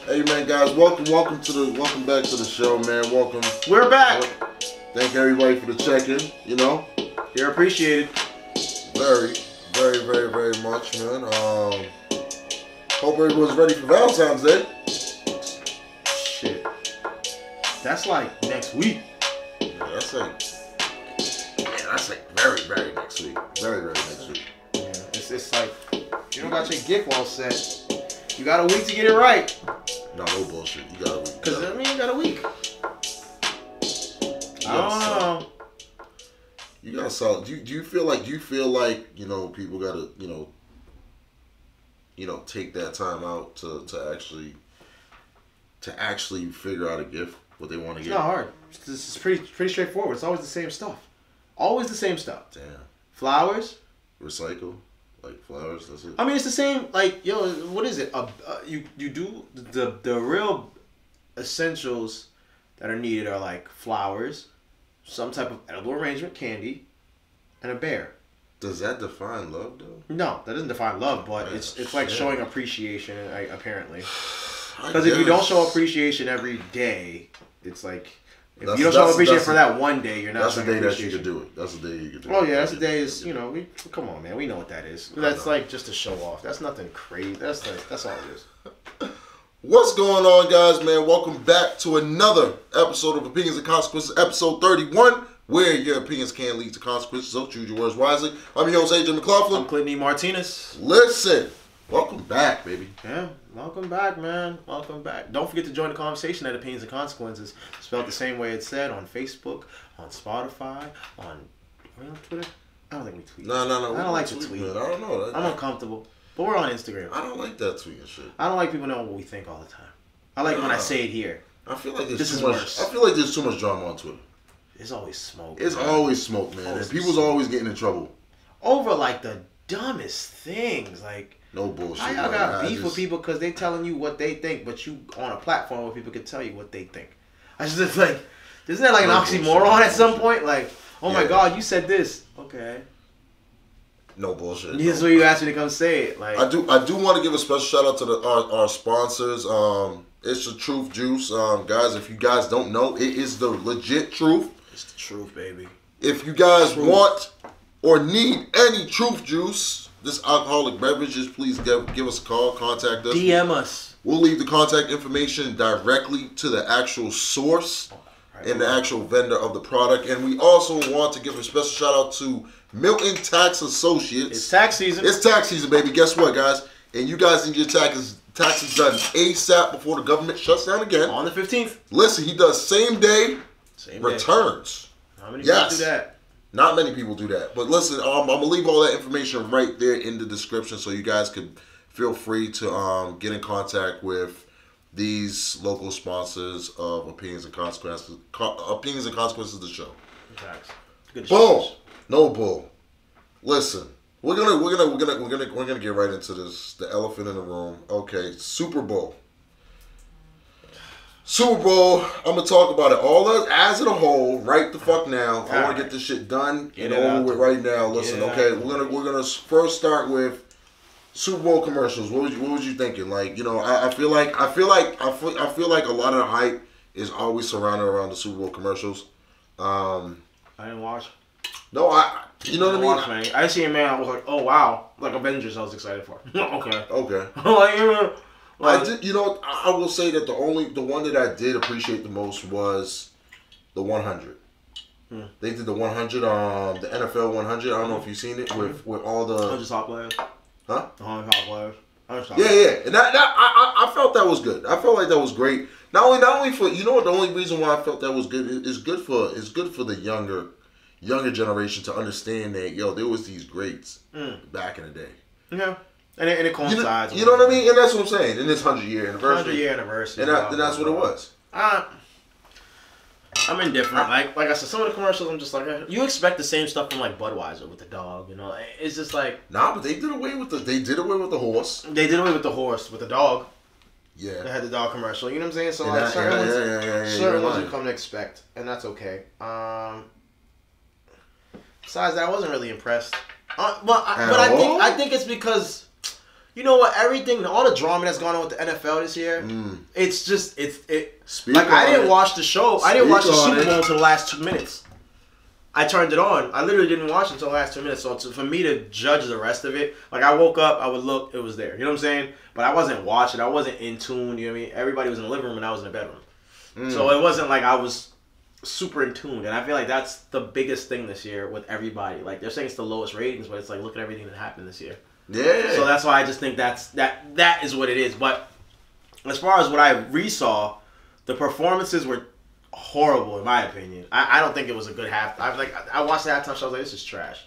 Hey man, guys, welcome back to the show, man. Welcome. We're back. Thank everybody for the check-in. You know, you're appreciated. Very much, man. Hope everyone's ready for Valentine's Day. Shit, that's like next week. Yeah, that's like very next week. Very next week. Yeah, it's like you don't got your gift all set. You got a week to get it right. No bullshit. You got a week. Cause I mean, you got a week. I don't know. You got solid. Do you feel like people gotta take that time out to actually figure out a gift what they want to get. It's not hard. It's pretty straightforward. It's always the same stuff. Always the same stuff. Damn. Flowers. Recycle. Like flowers. That's it. I mean, it's the same. Like, yo, what is it? You do the real essentials that are needed are like flowers, some type of edible arrangement, candy, and a bear. Does that define love, though? No, that doesn't define love, but man, it's like showing appreciation, apparently. Because if you don't show appreciation every day, it's like if you don't show appreciation for that one day, you're not. That's the day that you could do it. That's the day you could do it. Oh yeah, that's the day. Is come on, man. We know what that is. That's like just a show off. That's nothing crazy. That's all it is. What's going on, guys, man? Welcome back to another episode of Opinions and Consequences, episode 31, where your opinions can lead to consequences, so choose your words wisely. I'm your host, AJ McLaughlin. I'm Clinton Martinez. Listen, welcome back, baby. Yeah, welcome back, man. Welcome back. Don't forget to join the conversation at Opinions and Consequences, spelled the same way it's said, on Facebook, on Spotify, on Twitter. I don't think we tweet. No. I don't like to tweet. Man. I don't know. I'm uncomfortable. But we're on Instagram. I don't like that tweet and shit. I don't like people knowing what we think all the time. I like when I say it here. I feel like there's too much. I feel like there's too much drama on Twitter. There's always smoke. It's always smoke, man. And people's always getting in trouble over like the dumbest things. Like no bullshit. I got beef with people because they telling you what they think, but you on a platform where people can tell you what they think. I just like, isn't that like an oxymoron at some point? Like, oh my God, you said this. Okay. No bullshit. Yeah, so you asked me to come say it. Like I do want to give a special shout out to our sponsors. It's the Truth Juice, guys. If you guys don't know, it is the legit truth. It's the truth, baby. If you guys want or need any Truth Juice, this alcoholic beverages, please give us a call. Contact us. DM us. We'll leave the contact information directly to the actual source and the actual vendor of the product. And we also want to give a special shout out to Milton Tax Associates. It's tax season. It's tax season, baby. Guess what, guys? And you guys need your taxes done ASAP before the government shuts down again. On the 15th. Listen, he does same day returns. How many people do that? Not many people do that. But listen, I'm going to leave all that information right there in the description so you guys can feel free to get in contact with these local sponsors of Opinions and Consequences. Opinions and Consequences, the show. Facts. Good Boom. No bull. Listen, we're gonna get right into this. The elephant in the room. Okay, Super Bowl. I'm gonna talk about it all as a whole right the fuck now. I want to get this shit done and over with right now. Listen, okay, we're gonna first start with Super Bowl commercials. What was you thinking? Like, I feel like a lot of the hype is always surrounded around the Super Bowl commercials. I didn't watch. No, you know what I mean? I see a man. I was like, oh wow, like Avengers. I was excited for. Okay. I did. I will say that the one that I did appreciate the most was the 100. They did the 100, the NFL 100. I don't know if you've seen it with all the 100 top players. Huh? 100 top players. Yeah, and I felt that was good. I felt like that was great. Not only for the only reason why I felt that was good is good for the younger generation to understand that there was these greats back in the day. Yeah, and it coincides. You know what I mean? And that's what I'm saying. In this 100-year anniversary. 100-year anniversary. And that's what it was. I'm indifferent. Like I said, some of the commercials, I'm just like, you expect the same stuff from like Budweiser with the dog. It's just like but they did away with the horse. They did away with the horse with the dog. Yeah, they had the dog commercial. You know what I'm saying? So certain ones you come to expect, and that's okay. Besides that, I wasn't really impressed. But I think it's because, You know what? Everything, all the drama that's going on with the NFL this year, it's just I didn't watch the show. I didn't watch the Super Bowl until the last 2 minutes. I turned it on. I literally didn't watch it until the last 2 minutes. So for me to judge the rest of it, like I woke up, I would look, it was there. You know what I'm saying? But I wasn't watching. I wasn't in tune. You know what I mean? Everybody was in the living room and I was in the bedroom. So it wasn't like I was super in tune. And I feel like that's the biggest thing this year with everybody. Like they're saying it's the lowest ratings, but it's like look at everything that happened this year. Yeah. So that's why I just think that is what it is. But as far as what I resaw, the performances were horrible in my opinion. I don't think it was a good half. I watched the halftime show. I was like, this is trash.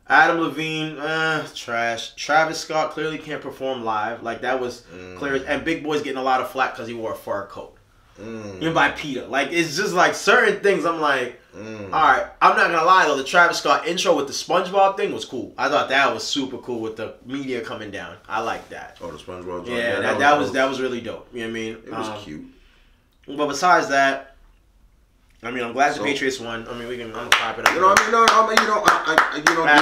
Adam Levine, trash. Travis Scott clearly can't perform live. Like that was clear. And Big Boy's getting a lot of flack because he wore a fur coat. Even by Peter. Like it's just like certain things. I'm like, all right. I'm not gonna lie though. The Travis Scott intro with the SpongeBob thing was cool. I thought that was super cool with the media coming down. I like that. Oh, the SpongeBob. Yeah, that was really dope. You know what I mean? It was cute. But besides that. I mean, I'm glad the Patriots won. I mean, I'm gonna clap it up. You know, give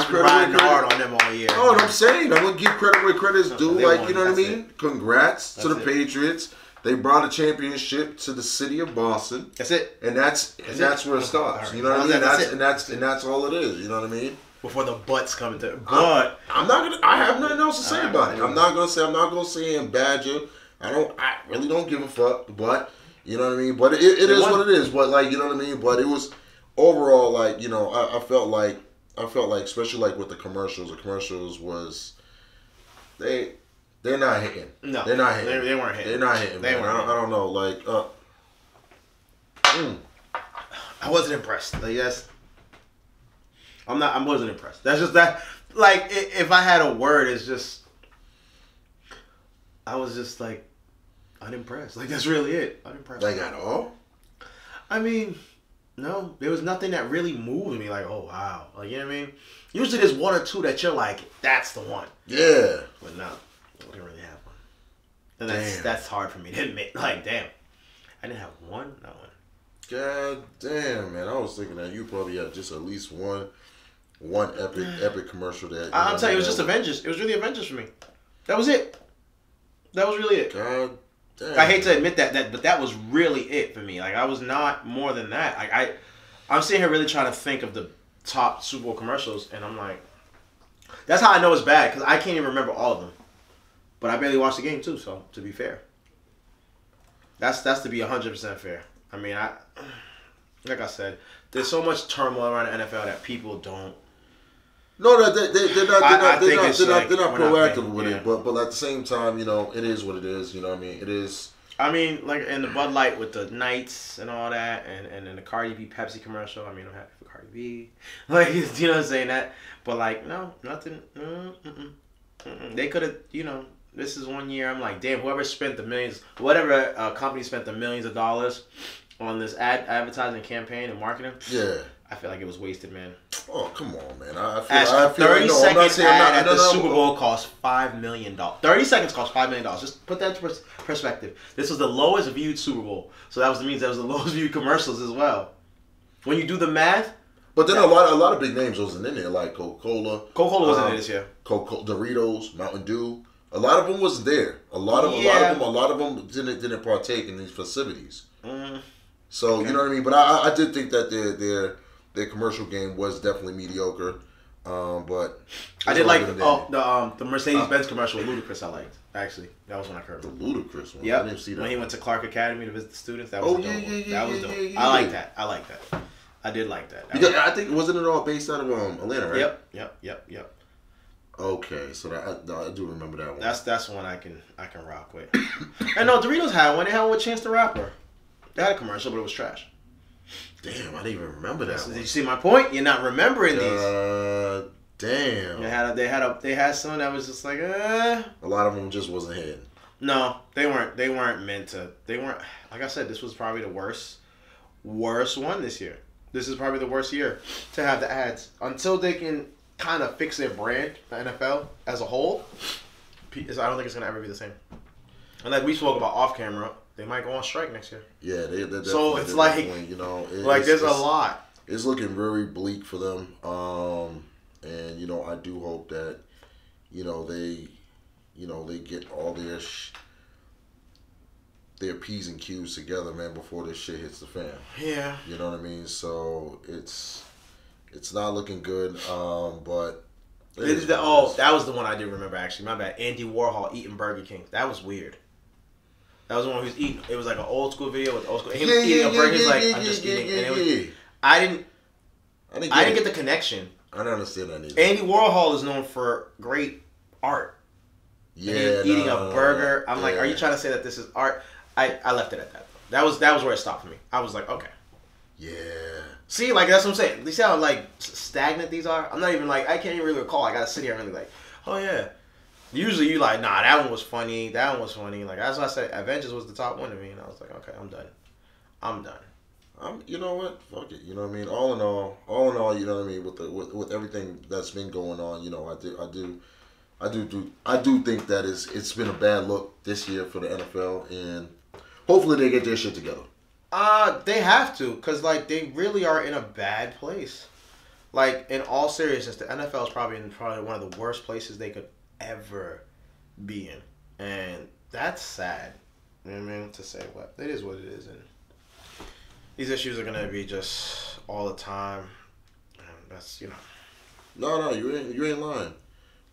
credit hard on them all year. No, I'm saying I'm gonna give credit where credit's due. Like, you know what I mean? Congrats to the Patriots. They brought a championship to the city of Boston. That's it. And that's where it stops. You know what I mean? That's all it is. You know what I mean? Before the butts come into it. But I have nothing else to say about it. I'm not gonna say and badger. I really don't give a fuck. But you know what I mean? But it is what it is. But like, you know what I mean? But it was overall like, you know, I felt like especially like with the commercials was they're not hitting. No. They're not hitting. They weren't hitting. They're not hitting. I don't know. Like I wasn't impressed. Like I wasn't impressed. That's just that like if I had a word, it's just I was just like unimpressed. Like that's really it. Unimpressed. Like at all? I mean, no. There was nothing that really moved me. Like, oh wow. Like you know what I mean? Usually there's one or two that you're like, that's the one. Yeah. But no, I didn't really have one. And that's hard for me to admit. Like, damn, I didn't have one. Not one. God damn, man! I was thinking that you probably had just at least one epic commercial that. I'm telling you, it was just Avengers. It was really Avengers for me. That was it. That was really it. God. Damn. I hate to admit that, but that was really it for me. Like I was not more than that. Like I'm sitting here really trying to think of the top Super Bowl commercials, and I'm like, that's how I know it's bad because I can't even remember all of them. But I barely watched the game too, so to be fair, that's to be 100% fair. I mean, like I said, there's so much turmoil around the NFL that people don't. No, they're not proactive with it. But at the same time, you know, it is what it is. You know what I mean? It is. I mean, like in the Bud Light with the Knights and all that, and then the Cardi B Pepsi commercial. I mean, I'm happy for Cardi B. Like, you know what I'm saying? That, but like, no, nothing. They could have, you know, this is 1 year. I'm like, damn, whoever spent the millions, whatever company spent the millions of dollars on this advertising campaign and marketing. Yeah. I feel like it was wasted, man. Oh, come on, man. I feel 30 like, seconds ad at the Super Bowl cost $5 million. 30 seconds cost $5 million. Just put that into perspective. This was the lowest viewed Super Bowl. So that means that was the lowest viewed commercials as well. When you do the math. But then a lot of big names wasn't in there, like Coca-Cola. Coca-Cola wasn't in this year. Doritos, Mountain Dew. A lot of them was there. A lot of them didn't partake in these facilities. So, you know what I mean? But I did think that their commercial game was definitely mediocre, but I did like the Mercedes-Benz commercial with Ludacris. I liked actually. That was when I heard the Ludacris one. Yep. I didn't see that. When he went to Clark Academy to visit the students. That was dope. That was dope. I like that. I did like that. Because I think wasn't it all based out of Atlanta, right? Yep. Okay, so I do remember that one. That's one I can rock with. And no, Doritos had one. They had one with Chance the Rapper. They had a commercial, but it was trash. Damn, I didn't even remember that. Did you see my point? You're not remembering these. Damn. They had some that was just like, A lot of them just wasn't hitting. No, they weren't meant to. They weren't. Like I said, this was probably the worst one this year. This is probably the worst year to have the ads until they can kind of fix their brand, the NFL as a whole. I don't think it's gonna ever be the same. And like we spoke about off camera. They might go on strike next year. Yeah, they're so it's like, you know, there's a lot. It's looking very bleak for them, and you know, I do hope that, you know, they they get all their P's and Q's together, man, before this shit hits the fan. Yeah. You know what I mean? So it's not looking good. But that was the one I did remember actually. My bad. Andy Warhol eating Burger King. That was weird. That was the one who was eating. It was like an old school video with old school. He was eating a burger. He's like, I'm just eating. And it was, I didn't get the connection. I don't understand that either. Andy Warhol is known for great art. Yeah. And he's eating a burger. I'm like, are you trying to say that this is art? I left it at that. That was where it stopped for me. I was like, okay. Yeah. See, like that's what I'm saying. You see how like stagnant these are? I'm not even like I can't even really recall. I gotta sit here and really like, oh yeah. Usually you like, nah, that one was funny. That one was funny. Like that's why I said Avengers was the top one to me, and I was like, okay, I'm done. You know what? Fuck it. You know what I mean? All in all, you know what I mean. With everything that's been going on, I do think that it's been a bad look this year for the NFL, and hopefully they get their shit together. They have to, cause like they really are in a bad place. Like in all seriousness, the NFL is probably one of the worst places they could ever be in, and that's sad. You know what I mean? To say what it is, and these issues are gonna be just all the time. And that's No, you ain't lying.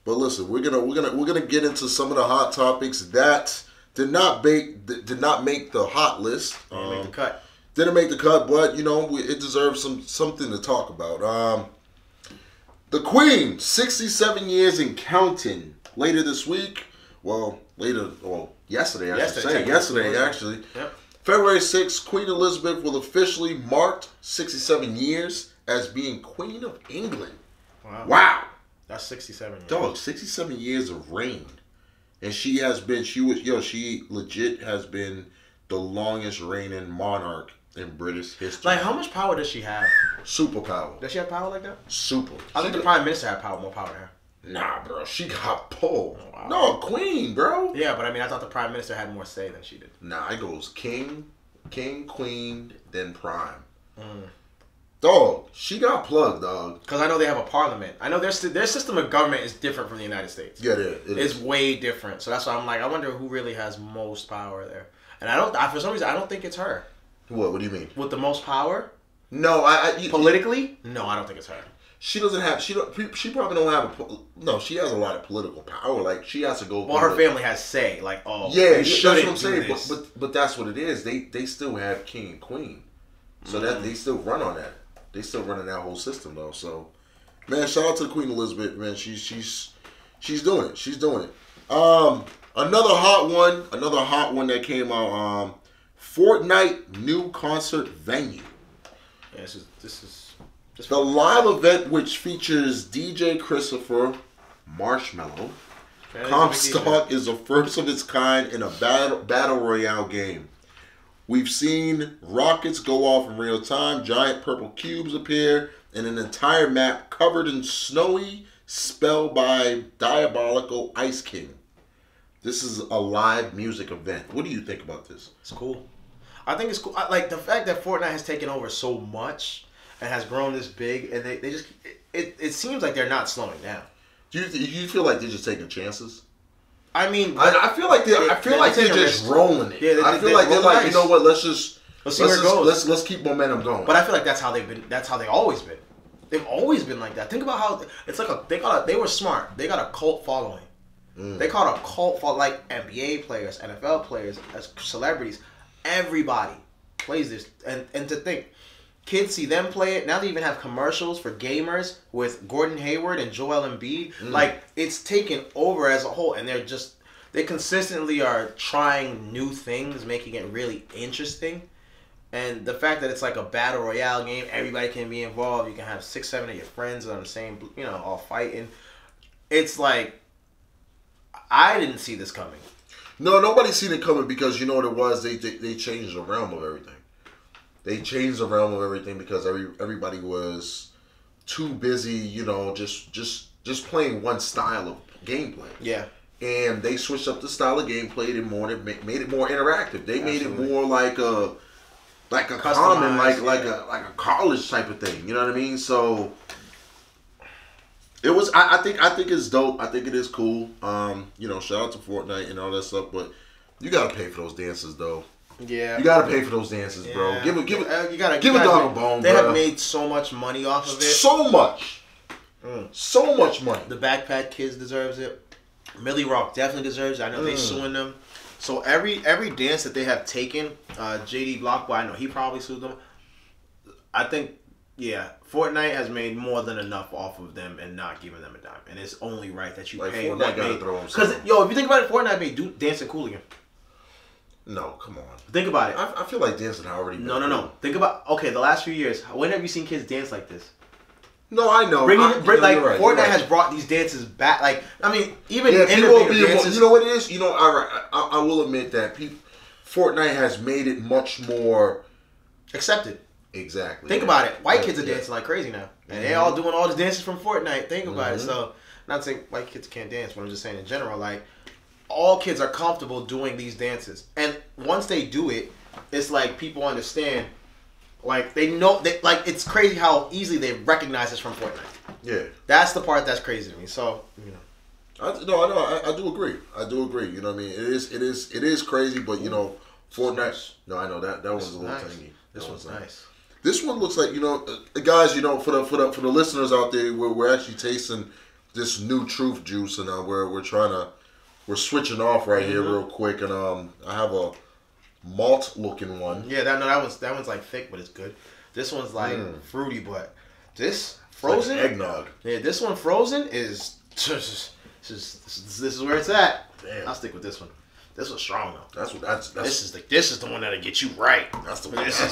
But listen, we're gonna get into some of the hot topics that did not make the hot list. Didn't make the cut. Didn't make the cut, but it deserves something to talk about. The Queen, 67 years and counting. Later this week, yesterday actually. Yep. February 6th, Queen Elizabeth will officially mark 67 years as being Queen of England. Wow. That's 67 years. Dog, 67 years of reign. And she legit has been the longest reigning monarch in British history. Like, how much power does she have? Super power. Does she have power like that? Super. I think the Prime Minister had more power than her. Nah, bro. She got pulled. Oh, wow. No, Queen, bro. Yeah, but I mean, I thought the Prime Minister had more say than she did. Nah, it goes King, Queen, then Prime. Dog, she got plugged, dog. Because I know they have a parliament. I know their system of government is different from the United States. Yeah, it is way different. So that's why I'm like, I wonder who really has most power there. And for some reason, I don't think it's her. What do you mean? With the most power? No, politically? No, I don't think it's her. She doesn't have. She probably don't have. No, she has a lot of political power. Like she has to go. Well, her family has say. Like, that's what I'm saying. But that's what it is. They still have king and queen, so that they still run on that. They still running that whole system though. So, man, shout out to Queen Elizabeth. Man, she's doing it. She's doing it. Another hot one that came out. Fortnite new concert venue. Yeah, this is. The live event, which features DJ Christopher Marshmallow, Comstock is the first of its kind in a battle royale game. We've seen rockets go off in real time, giant purple cubes appear, and an entire map covered in snowy, spelled by diabolical Ice King. This is a live music event. What do you think about this? It's cool. I think it's cool. I like the fact that Fortnite has taken over so much and has grown this big, and they just it seems like they're not slowing down. Do you feel like they're just taking chances? I mean, I feel like they're just rolling it. Yeah, I feel like they're like, you know what? Let's see where it goes. Let's keep momentum going. But I feel like that's how they've been. That's how they always been. They've always been like that. Think about how it's like they were smart. They got a cult following. They caught a cult for like NBA players, NFL players, as celebrities. Everybody plays this, and to think. Kids see them play it. Now they even have commercials for gamers with Gordon Hayward and Joel Embiid. Like, it's taken over as a whole. And they consistently are trying new things, making it really interesting. And the fact that it's like a battle royale game, everybody can be involved. You can have 6, 7 of your friends on the same, all fighting. It's like, I didn't see this coming. No, nobody's seen it coming because you know what it was? They changed the realm of everything. They changed the realm of everything because everybody was too busy, just playing one style of gameplay. Yeah. And they switched up the style of gameplay and made it more interactive. They made it more like a common, like a college type of thing. You know what I mean? So It was. I think it's dope. I think it is cool. You know, shout out to Fortnite and all that stuff, but you gotta pay for those dances, though. Yeah, you gotta pay for those dances, bro. Yeah. Give a give a dog a bone. They bro. have made so much money off of it. So much. So much money. The Backpack Kids deserves it. Millie Rock definitely deserves it. I know they suing them. So every dance that they have taken, JD Blockboy, I know he probably sued them. I think, yeah, Fortnite has made more than enough off of them and not giving them a dime. And it's only right that you pay. Fortnite gotta throw them. Because, yo, if you think about it, Fortnite made Dancing cool again. No, come on. Think about it. I feel like dancing already. No. Think about, okay, the last few years, when have you seen kids dance like this? No, I know. Fortnite has brought these dances back. Like, I mean, even innovative dances. You know what it is? You know, I will admit that Fortnite has made it much more accepted. Exactly. Think about it. White kids are dancing like crazy now, and they all doing all the dances from Fortnite. Think about it. So, not saying white kids can't dance, but I'm just saying in general, like, all kids are comfortable doing these dances, and once they do it, it's like people understand. Like, they know, like, it's crazy how easily they recognize this from Fortnite. Yeah. That's the part that's crazy to me. So, you know. I do agree. I do agree. You know what I mean? It is crazy, but, you know, Fortnite. No, I know that one's a little tangy. This one's nice. This one looks like, you know, guys, you know, for the listeners out there, we're actually tasting this new Truth juice, and we're switching off right here real quick, and I have a malt looking one. Yeah, that one's like thick, but it's good. This one's like fruity, but this frozen like eggnog. Yeah, this one frozen is this is where it's at. Damn. I'll stick with this one. This one's strong though. This is the one that'll get you right. That's the one. This is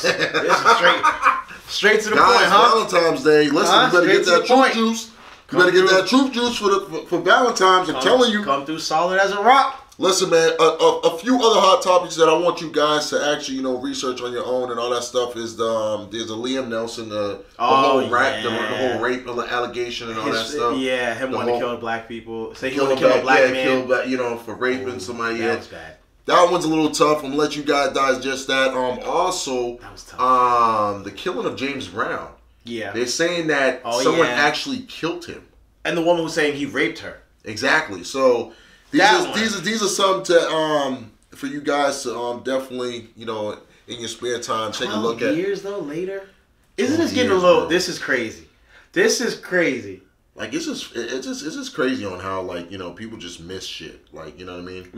straight to the point, huh? Valentine's Day. Listen, you better get that Truth juice. You better get that Truth juice for Valentine's. I'm telling you, come through solid as a rock. Listen, man, a few other hot topics that I want you guys to actually, you know, research on your own and all that stuff is there's a Liam Nelson, the whole rape allegation and all that stuff. Yeah, him wanting to kill black people. Say he wanted to kill a black man. You know, for raping somebody. That was bad. That one's a little tough. I'm gonna let you guys digest that. Also, that was tough. The killing of James Brown. Yeah. They're saying that someone actually killed him. And the woman was saying he raped her. Exactly. So these are some to for you guys to definitely, you know, in your spare time take a look at. Years though later, isn't this getting a little? Bro. This is crazy. This is crazy. Like it's just crazy on how, like, you know, people just miss shit. Like, you know what I mean?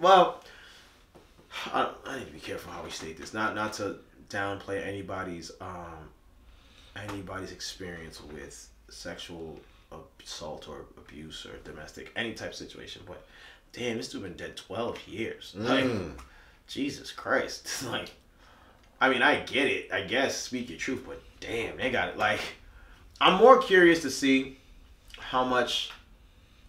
Well, I need to be careful how we state this. Not to downplay anybody's experience with sexual assault or abuse or domestic any type of situation, but damn, this dude been dead 12 years. Like, Jesus Christ. Like, I mean, I get it. I guess speak your truth, but damn, they got it. Like, I'm more curious to see how much.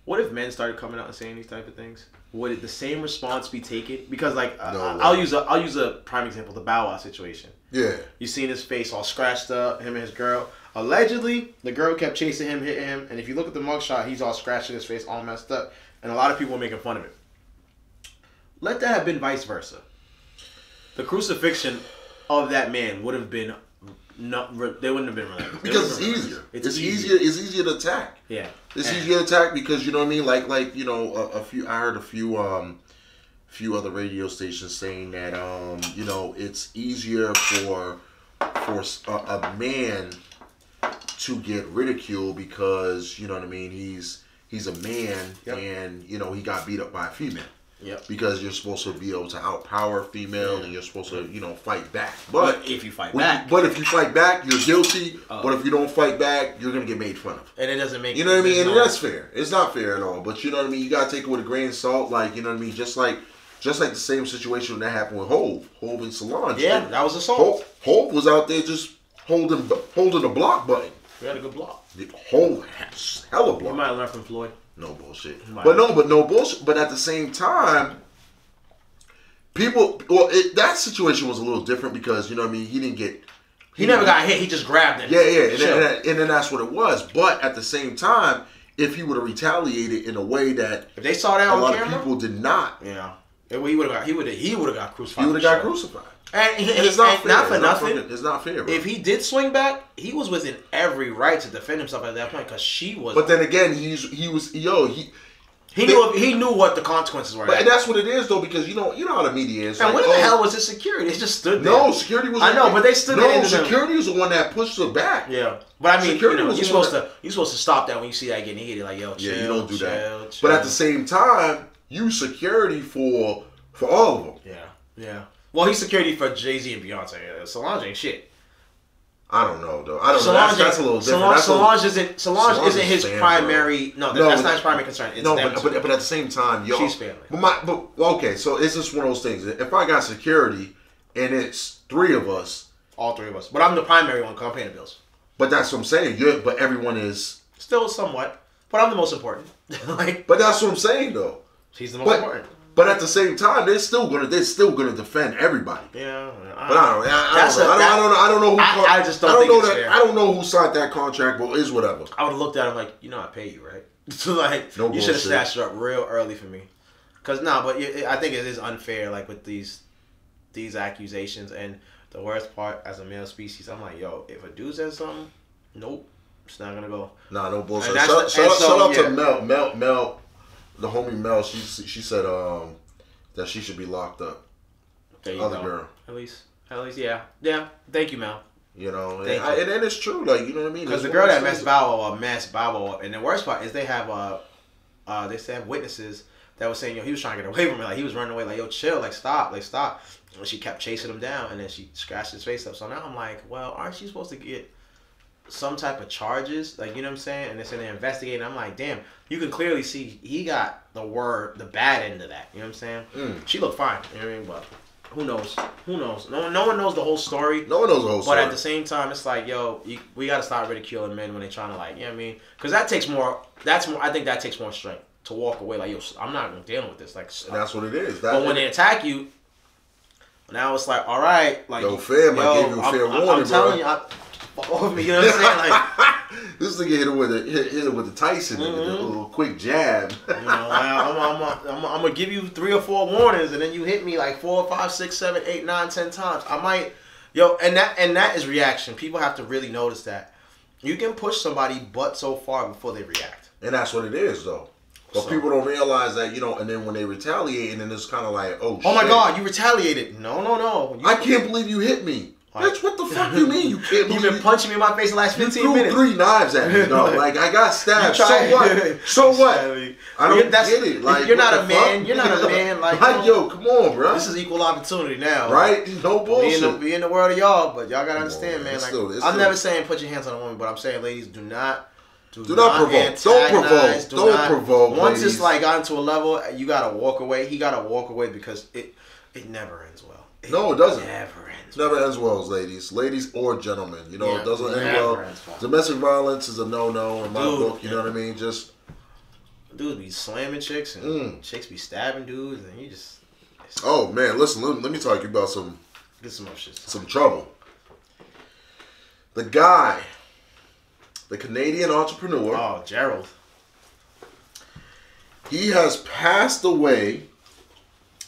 What if men started coming out and saying these type of things? Would the same response be taken? Because, like, I'll use a prime example, the Bow Wow situation. Yeah. You seen his face all scratched up, him and his girl. Allegedly, the girl kept chasing him, hitting him, and if you look at the mugshot, he's all scratched in his face, all messed up, and a lot of people were making fun of it. Let that have been vice versa. The crucifixion of that man would have been they wouldn't have been relentless. Because it's easier. It's easier to attack. Yeah. It's easier to attack because, you know what I mean? Like you know, I heard a few other radio stations saying that you know, it's easier for a man to get ridiculed because, you know what I mean, he's a man, and, you know, he got beat up by a female. Yep. Because you're supposed to be able to outpower a female, and you're supposed to, you know, fight back. But if you fight back, you're guilty. But if you don't fight back, you're gonna get made fun of. And it doesn't make, you know what I mean? And that's fair. It's not fair at all. But you know what I mean? You gotta take it with a grain of salt. Like, you know what I mean? Just like the same situation that happened with Hove and Solange. Yeah, that was assault. Hove was out there just holding the block button. We had a good block. Hove has hella block. You might learn from Floyd. No bullshit. But no bullshit. But at the same time, that situation was a little different because, you know what I mean, he didn't get. He never got hit. He just grabbed him. Yeah. And then that's what it was. But at the same time, if he would have retaliated in a way that if they saw that on camera, a lot of people did not. Yeah. He would have got crucified. He would have got crucified. And it's not fair. Not for nothing. It's not fair, bro. If he did swing back, he was within every right to defend himself at that point because she was. But then again, he knew what the consequences were. But that's what it is, though, because you know how the media is. And what the hell was his security? They just stood there. No, security was. I know, but they stood there. No, security was the one that pushed her back. Yeah, but I mean, you're supposed to stop that when you see that getting hit. Like, yo, chill, yeah, you don't do that. Chill. But at the same time, you security for all of them. Yeah. Well, he's security for Jay-Z and Beyonce. Solange ain't shit. I don't know, though. I don't know. That's a little different. Solange isn't his primary. No, that's not his primary concern. It's but at the same time, yo, she's family. But okay, so it's just one of those things. If I got security and it's three of us, all three of us, but I'm the primary one, I'm paying the bills. But that's what I'm saying. But everyone is still somewhat. But I'm the most important. But that's what I'm saying, though. He's the most important. But at the same time, they're still gonna defend everybody. Yeah, but I don't know who. I just don't think it's fair. I don't know who signed that contract, but it's whatever. I would have looked at him like, I pay you, right? So like, no you should have stashed it up real early for me. Cause but I think it is unfair, like with these accusations. And the worst part, as a male species, I'm like, yo, if a dude says something, nope, it's not gonna go. Nah, no bullshit. Shout out to Mel. The homie Mel, she said that she should be locked up. There you go. Girl. At least, yeah. Thank you, Mel. You know, and it's true, like, you know what I mean. Because the girl that messed Bow Wow up, and the worst part is they have witnesses that was saying, yo, he was trying to get away from me, like he was running away, like, yo, chill, like stop. And she kept chasing him down, and then she scratched his face up. So now I'm like, well, aren't you supposed to get some type of charges, like, you know what I'm saying? And they're investigating. I'm like, damn, you can clearly see he got the bad end of that. You know what I'm saying? She looked fine. You know what I mean? But who knows? No one knows the whole story. No one knows the whole story. But at the same time, it's like, yo, we got to start ridiculing men when they're trying to, like, you know what I mean? Because that takes more. I think that takes more strength to walk away. Like, yo, I'm not dealing with this. Like, and that's what it is. But when they attack you, now it's like, all right, like, yo, fam, I gave you a fair warning, I'm telling you. Over me, you know what I'm saying? Like, this nigga hit it with the Tyson, the little quick jab. I'm gonna give you 3 or 4 warnings, and then you hit me like 4, 5, 6, 7, 8, 9, 10 times. I might, and that is reaction. People have to really notice that you can push somebody but so far before they react, and that's what it is, though. But people don't realize that, and then when they retaliate, and then it's kind of like, oh my God, you retaliated. No. I can't believe you hit me. Bitch, what the fuck you mean? You can't believe you've been punching me in my face the last 15 minutes. You threw 3 knives at me, dog. Like, I got stabbed. So what? So what? I don't get it. Like, you're not a man. You're not a man. Like, yo, come on, bro. This is equal opportunity now. Right? No bullshit. Be in the world of y'all, but y'all gotta understand, man. Like, I'm never saying put your hands on a woman, but I'm saying, ladies, do not provoke. Don't provoke. Once it's like gotten to a level, you gotta walk away. He gotta walk away because it never ends well. No, it doesn't. It never ends well, ladies or gentlemen. It doesn't end well. Domestic violence is a no-no in my book. You know what I mean? Just dudes be slamming chicks and chicks be stabbing dudes, and you just. Oh man, listen. Let me talk to you about some. Get some more shit. Some trouble. The guy, the Canadian entrepreneur. Oh, Gerald. He has passed away.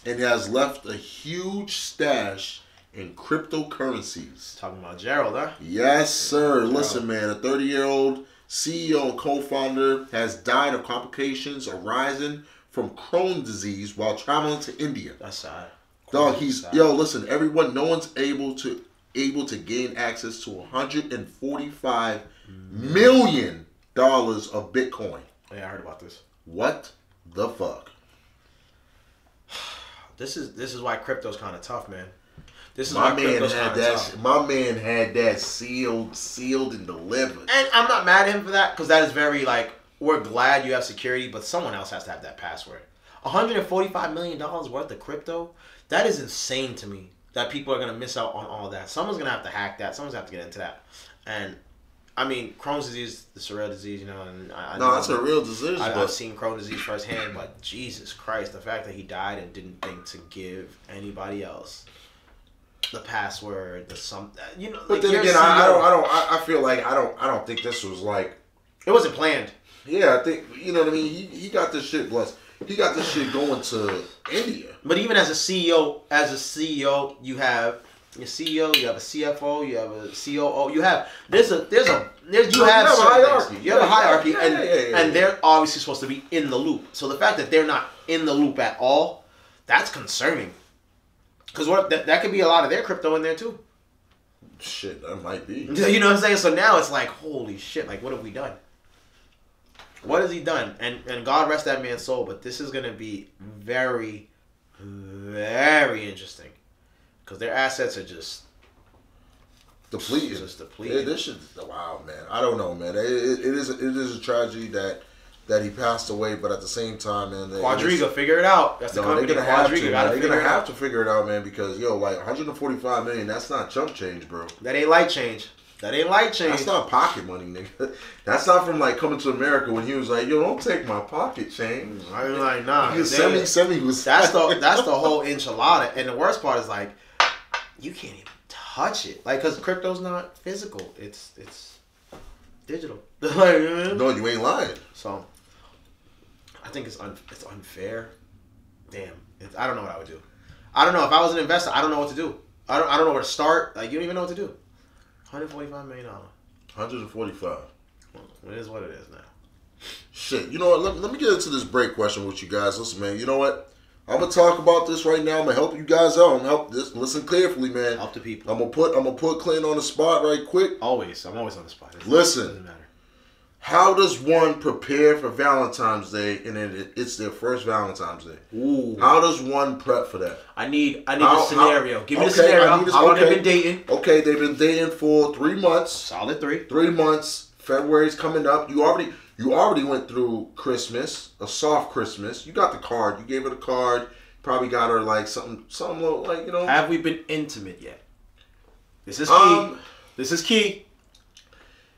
And has left a huge stash in cryptocurrencies. Talking about Gerald, huh? Yes, sir. Gerald. Listen, man, a 30-year-old CEO and co-founder has died of complications arising from Crohn's disease while traveling to India. That's sad. Dog, listen, no one's able to gain access to $145 million of Bitcoin. Yeah, I heard about this. What the fuck? This is why crypto's kind of tough, man. My man had that sealed and delivered. And I'm not mad at him for that because that is very like we're glad you have security, but someone else has to have that password. $145 million worth of crypto. That is insane to me. That people are gonna miss out on all that. Someone's gonna have to hack that. Someone's gonna have to get into that. And I mean, Crohn's disease, it's a real disease, and it's a real disease. I've seen Crohn's disease firsthand, but Jesus Christ, the fact that he died and didn't think to give anybody else the password, But then again, I feel like I don't think this was like it wasn't planned. Yeah, I think you know what I mean. He got this shit blessed. He got this shit going to India. But even as a CEO, you have your CEO, you have a CFO, you have a COO, you have a hierarchy, and they're obviously supposed to be in the loop. So the fact that they're not in the loop at all, that's concerning. Because that could be a lot of their crypto in there too. Shit, that might be. You know what I'm saying? So now it's like, holy shit, like what have we done? What has he done? And God rest that man's soul, but this is going to be very, very interesting. Because their assets are just depleted. This shit, wow, man. I don't know, man. It is a tragedy that he passed away, but at the same time, man. Quadriga, figure it out. That's the company. They're gonna have to figure it out, man, because like 145 million, that's not chump change, bro. That ain't light change. That's not pocket money, nigga. That's not from like Coming to America when he was like, yo, don't take my pocket change. I was like, nah. He was semi was that's the whole enchilada. And the worst part is like, you can't even touch it. Like, cause crypto's not physical. It's digital. No, you ain't lying. So I think it's unfair. Damn. I don't know what I would do. I don't know. If I was an investor, I don't know what to do. I don't know where to start. Like, you don't even know what to do. $145 million. 145. Well, it is what it is now. Shit. You know what? Let me get into this break question with you guys. Listen, man. You know what? I'm gonna talk about this right now. I'm gonna help you guys out. I'm gonna help this. Listen carefully, man. Help the people. I'm gonna put Clint on the spot right quick. Always. I'm always on the spot. Listen. Doesn't matter. How does one prepare for Valentine's Day and then it's their first Valentine's Day? Ooh. How does one prep for that? I need a scenario. Give me the scenario. How long have they been dating? Okay, they've been dating for 3 months. Solid 3. 3 months. February's coming up. You already went through Christmas, a soft Christmas. You got the card. You gave her the card. Probably got her like something like, you know. Have we been intimate yet? This is key. This is key.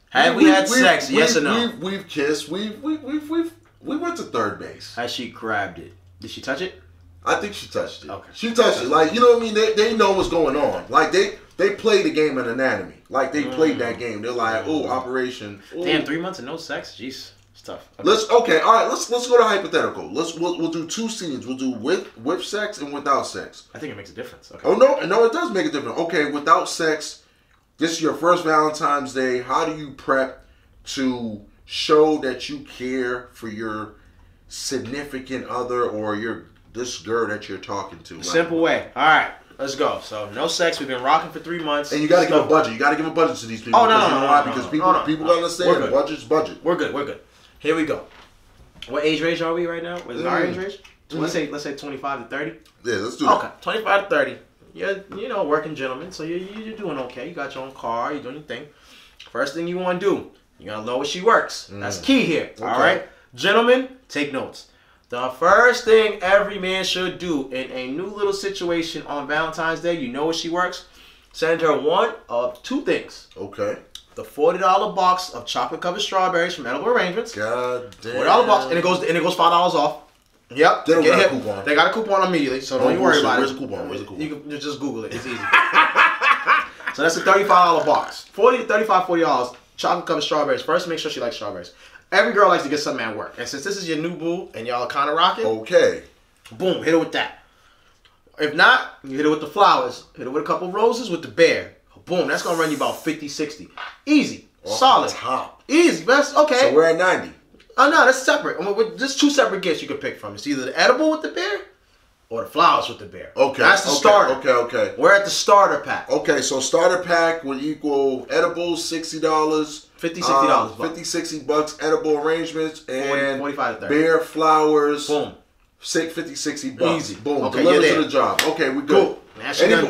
Have we had sex? Yes or no? We've kissed. We went to third base. Has she grabbed it? Did she touch it? I think she touched it. Okay. She touched it. Like, you know what I mean? They know what's going on. Like they play the game of anatomy. Like they played that game. They're like, oh, operation. Ooh. Damn, 3 months and no sex. Jeez, it's tough. Okay. All right. Let's go to hypothetical. We'll do 2 scenes. We'll do with sex and without sex. I think it makes a difference. Okay. Oh no, it does make a difference. Okay, without sex. This is your first Valentine's Day. How do you prep to show that you care for your significant other or this girl that you're talking to? Simple way. All right, let's go. So no sex. We've been rocking for 3 months. And you got to give a budget. You got to give a budget to these people. Oh, no. Because people got to understand budget's budget. We're good. Here we go. What age range are we right now? What is our age range? Let's say 25 to 30. Yeah, let's do that. Okay, 25 to 30. You're working gentleman, so you're doing okay. You got your own car, you're doing your thing. First thing you want to do, you gotta know where she works. That's key here. Okay. All right, gentlemen, take notes. The first thing every man should do in a new little situation on Valentine's Day, you know where she works. Send her one of 2 things. Okay. The $40 box of chocolate covered strawberries from Edible Arrangements. God damn. $40 box, and it goes $5 off. Yep. They don't got a coupon. They got a coupon immediately, so don't you worry about it. Where's the coupon? You can just Google it. It's easy. So that's a $35 box. $40 to $40. Chocolate covered strawberries. First, make sure she likes strawberries. Every girl likes to get something at work. And since this is your new boo and y'all kind of rocking, okay, boom, hit her with that. If not, you hit her with the flowers. Hit her with a couple roses with the bear. Boom, that's going to run you about 50, 60. Easy. Solid. Top. Easy. That's okay. So we're at 90. Oh, no, that's separate. There's 2 separate gifts you can pick from. It's either the edible with the bear or the flowers with the bear. Okay. That's the starter. Okay. We're at the starter pack. Okay, so starter pack would equal edibles, $60. $50, $60. $50, $60. Edible arrangements and 45 to 30. Bear flowers. Boom. $50, $60. Easy. Boom. Okay, deliver to the job. Okay, we good. Cool.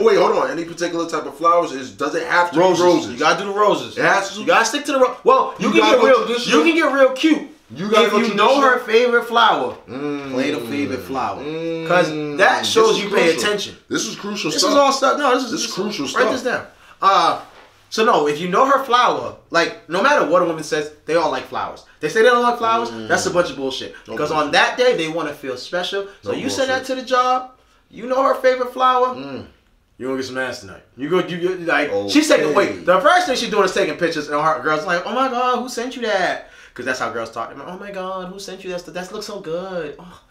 Wait, hold on. Any particular type of flowers does it have to be roses? You gotta do the roses. It has to. You gotta stick to the roses. Well, you can get real cute. If you know her favorite flower, play the favorite flower. Because that shows you pay attention. This is crucial stuff. This is all stuff. No, this is crucial stuff. Write this down. So no, if you know her flower, like no matter what a woman says, they all like flowers. They say they don't like flowers, that's a bunch of bullshit. Because on that day, they want to feel special. So you send that to the job, you know her favorite flower, you're going to get some ass tonight. She's taking, the first thing she's doing is taking pictures, and her girl's like, oh my God, who sent you that? Because that's how girls talk to them. Oh my God, who sent you that stuff? That looks so good. Oh,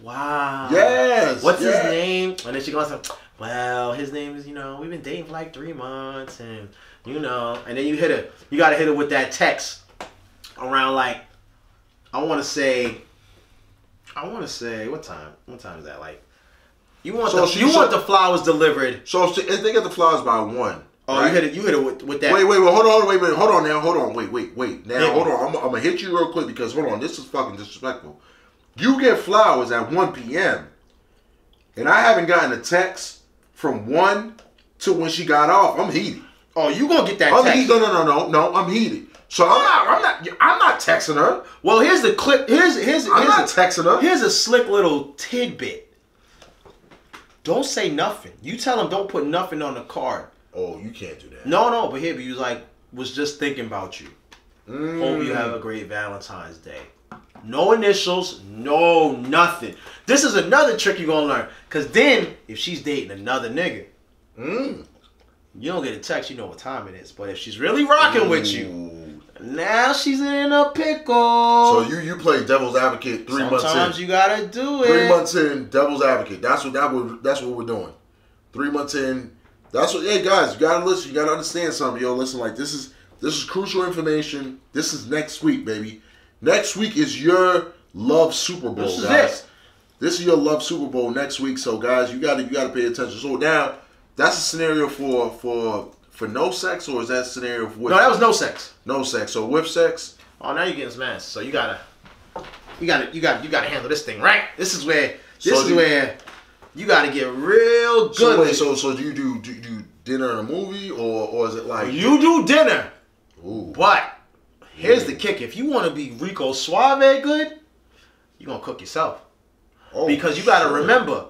Wow. Yes. What's his name? And then she goes, well, his name is, we've been dating for like 3 months, and and then you gotta hit her with that text around like, I want to say, what time is that? Like, you want the flowers delivered. So if they get the flowers by 1. Oh, right? you hit it with that. Wait, hold on now. Wait. Now, hold on. I'm going to hit you real quick because, hold on, this is fucking disrespectful. You get flowers at 1 p.m. and I haven't gotten a text from 1 to when she got off. I'm heated. Oh, you going to get that text? No, I'm heated. So I'm not texting her. Well, here's the clip. I'm not texting her. Here's a slick little tidbit. Don't say nothing. You tell him don't put nothing on the card. Oh, you can't do that. No, but here, you was just thinking about you. Hope you have a great Valentine's Day. No initials, no nothing. This is another trick you're gonna learn. Cause then, if she's dating another nigga, you don't get a text, you know what time it is. But if she's really rocking with you, now she's in a pickle. So you play devil's advocate 3 months in. Sometimes you gotta do it. 3 months in, devil's advocate. That's what we're doing. 3 months in. That's what. Hey guys, you gotta listen. You gotta understand something. Yo, listen. Like this is crucial information. This is next week, baby. Next week is your love Super Bowl, this is guys. it. This is your love Super Bowl next week. So guys, you gotta pay attention. So now that's a scenario for no sex, or is that a scenario for? No, that was no sex. No sex. So with sex. Oh, now you're getting smashed. So you gotta handle this thing right. This is where you gotta get real good. So do you do dinner and a movie, or is it like you do dinner? Ooh. But here's the kick: if you want to be Rico Suave good, you're gonna cook yourself. Oh, because you gotta remember,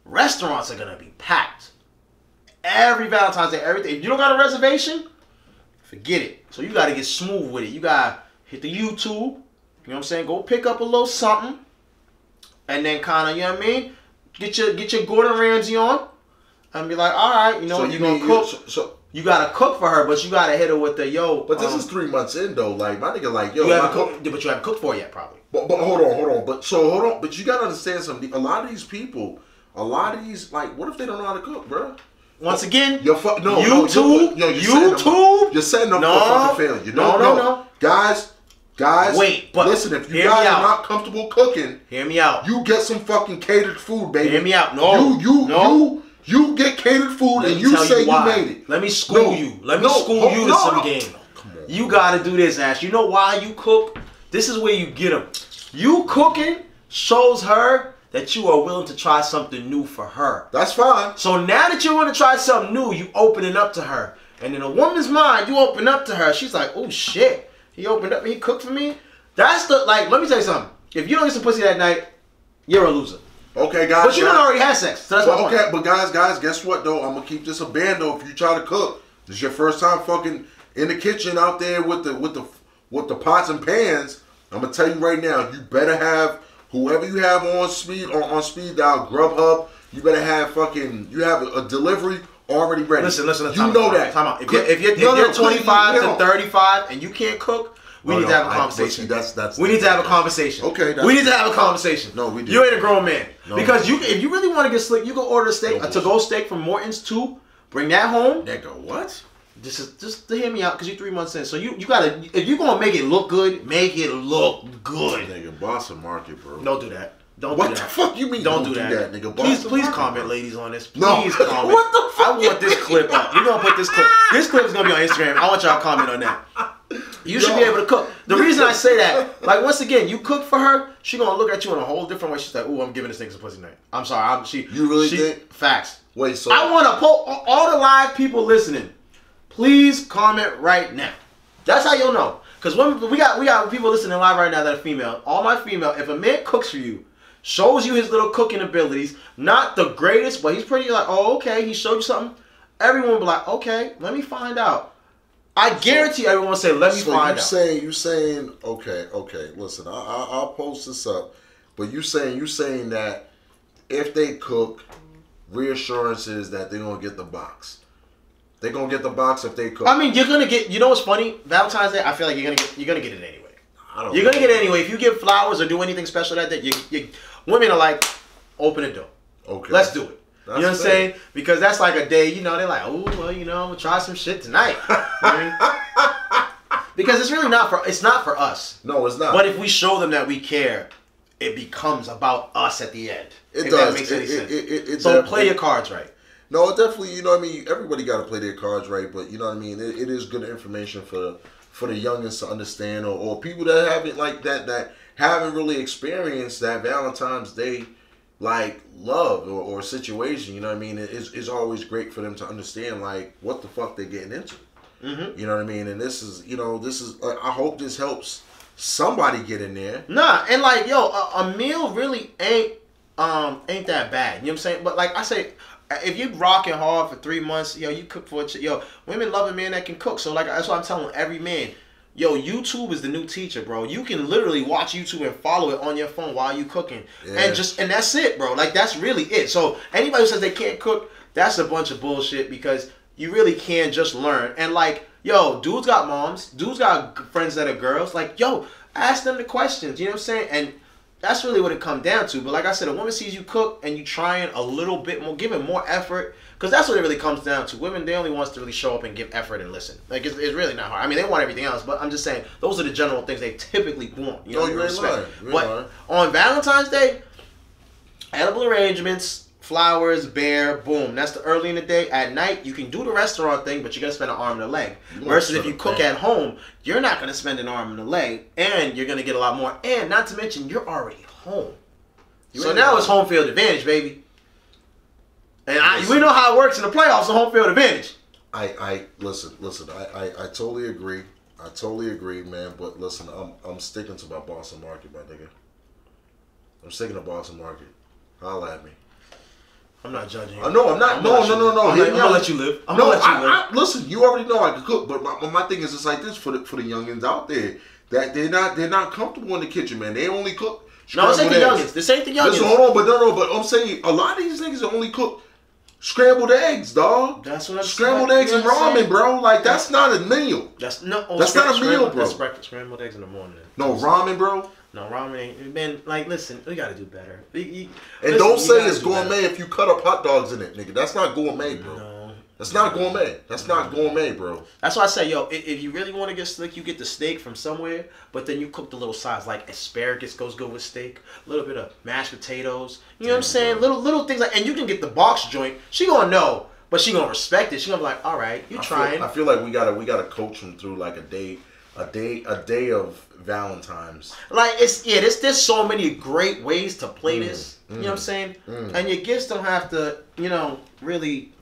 restaurants are gonna be packed. Every Valentine's Day, everything. If you don't got a reservation, forget it. So you gotta get smooth with it. You gotta hit the YouTube. You know what I'm saying? Go pick up a little something, and then kind of, you know what I mean? Get your Gordon Ramsay on, and be like, all right, you know, you're gonna cook. So you gotta cook for her, but you gotta hit her with the yo. But this is 3 months in though. Like my nigga, like yo, you haven't cooked, but you haven't cooked for her yet, probably. But hold on. But you gotta understand something. A lot of these people, like, what if they don't know how to cook, bro? Once again, YouTube. You're setting up for fucking failure. No. Guys, wait, but listen, if you guys are not comfortable cooking, hear me out. You get some fucking catered food, baby. Hear me out. You get catered food and you say you made it. Let me school you. Let me school you to some game. Come on, you gotta do this, Ash. You know why you cook? This is where you get them. You cooking shows her that you are willing to try something new for her. That's fine. So now that you're willing to try something new, you open it up to her. And in a woman's mind, you open up to her. She's like, oh shit. He opened up and he cooked for me. That's let me tell you something. If you don't get some pussy that night, you're a loser. Okay, guys. But you don't already have sex. So that's my point. But guys, guess what though? I'm gonna keep this a band though. If you try to cook, this is your first time fucking in the kitchen out there with the pots and pans. I'm gonna tell you right now, you better have whoever you have on speed dial, Grubhub. You better have you have a delivery already ready. Listen. You know that. Time out. If you're 25 to 35 and you can't cook, we need to have a conversation. We need to have a conversation. Okay. We need to have a conversation. No, we do. You ain't a grown man. No. Because if you really want to get slick, you can order a steak, a to-go steak from Morton's 2. Bring that home. Nigga, what? Just to hear me out, because you're 3 months in. So you gotta, if you're gonna make it look good, make it look good. Nigga, Boston Market, bro. Don't do that. What the fuck you mean? Don't do that, nigga. Please comment, ladies, on this. Please No. comment. What the fuck? I want this clip up. We're gonna put this clip. This clip is gonna be on Instagram. I want y'all to comment on that. You should be able to cook. The reason I say that, like, once again, you cook for her, she gonna look at you in a whole different way. She's like, "Ooh, I'm giving this nigga some pussy night." I'm sorry. You really think? Facts. Wait, so I want to poll all the live people listening. Please comment right now. That's how you'll know. Because we got people listening live right now that are female. All my female. If a man cooks for you, shows you his little cooking abilities, not the greatest, but he's pretty like, oh, okay, he showed you something. Everyone will be like, okay, let me find out. I guarantee everyone will say, let me find out. You saying, okay, listen, I'll post this up, but you saying that if they cook, reassurance is that they're gonna get the box. They're gonna get the box if they cook. I mean, you're gonna get. You know what's funny? Valentine's Day, I feel like you're gonna get it anyway. You're gonna get it anyway. If you give flowers or do anything special that day, Women are like, open the door. Okay. Let's do it. That's you know what I'm saying? Because that's like a day, you know, they're like, oh, well, you know, I'm going to try some shit tonight. You know what I mean? Because it's really not for us. No, it's not. But if we show them that we care, it becomes about us at the end. It if does. That makes any sense. So play your cards right. No, it definitely, you know what I mean? Everybody got to play their cards right, but you know what I mean? It is good information for the youngins to understand, or people that haven't like that haven't really experienced that Valentine's Day like love or situation. You know what I mean? It's always great for them to understand like what the fuck they're getting into. Mm-hmm. You know what I mean? And this is I hope this helps somebody get in there. Nah, and like a meal really ain't that bad. You know what I'm saying? But like I say, if you rocking hard for 3 months, you cook for women love a man that can cook. So like that's what I'm telling every man. YouTube is the new teacher, bro. You can literally watch YouTube and follow it on your phone while you cooking. Yeah. And that's it, bro. Like that's really it. So anybody who says they can't cook, that's a bunch of bullshit because you really can just learn. And like, dudes got moms, dudes got friends that are girls. Like, ask them the questions. You know what I'm saying? And that's really what it comes down to. But like I said, a woman sees you cook and you trying a little bit more, giving more effort. Because that's what it really comes down to. Women, they only want to really show up and give effort and listen. Like, it's really not hard. I mean, they want everything else, but I'm just saying, those are the general things they typically want. You know, you ain't lying. But on Valentine's Day, edible arrangements, flowers, bear, boom. That's the early in the day. At night, you can do the restaurant thing, but you're going to spend an arm and a leg. Versus if you cook at home, you're not going to spend an arm and a leg, and you're going to get a lot more. And not to mention, you're already home. So now it's home field advantage, baby. And we know how it works in the playoffs, the home field advantage. Listen. I totally agree. I totally agree, man. But listen, I'm sticking to my Boston market, my nigga. I'm sticking to Boston market. Holla at me. I'm not judging you. No, I'm not. No. I'm gonna let you live. I'm gonna let you live. Listen, you already know I can cook, but my thing is it's like this for the youngins out there that they're not comfortable in the kitchen, man. They only cook. No, this ain't the youngins. This ain't the youngins. Listen, hold on, but I'm saying a lot of these niggas only cook scrambled eggs, dog. That's what I'm scrambled eggs and ramen, bro. Like that's not a meal. That's not a meal, bro. That's breakfast. Scrambled eggs in the morning. No ramen, bro. No ramen ain't. Man, like listen, we gotta do better. Don't say it's gourmet if you cut up hot dogs in it, nigga. That's not gourmet, bro. No. That's not gourmet. That's not gourmet, bro. That's why I say, if you really want to get slick, you get the steak from somewhere, but then you cook the little sides, like asparagus goes good with steak, a little bit of mashed potatoes. You know what I'm saying? Little things like, and you can get the box joint. She gonna know, but she gonna respect it. She gonna be like, all right, you trying. I feel like we gotta coach them through like a day of Valentine's. Like there's so many great ways to play this. You know what I'm saying? And your gifts don't have to, really.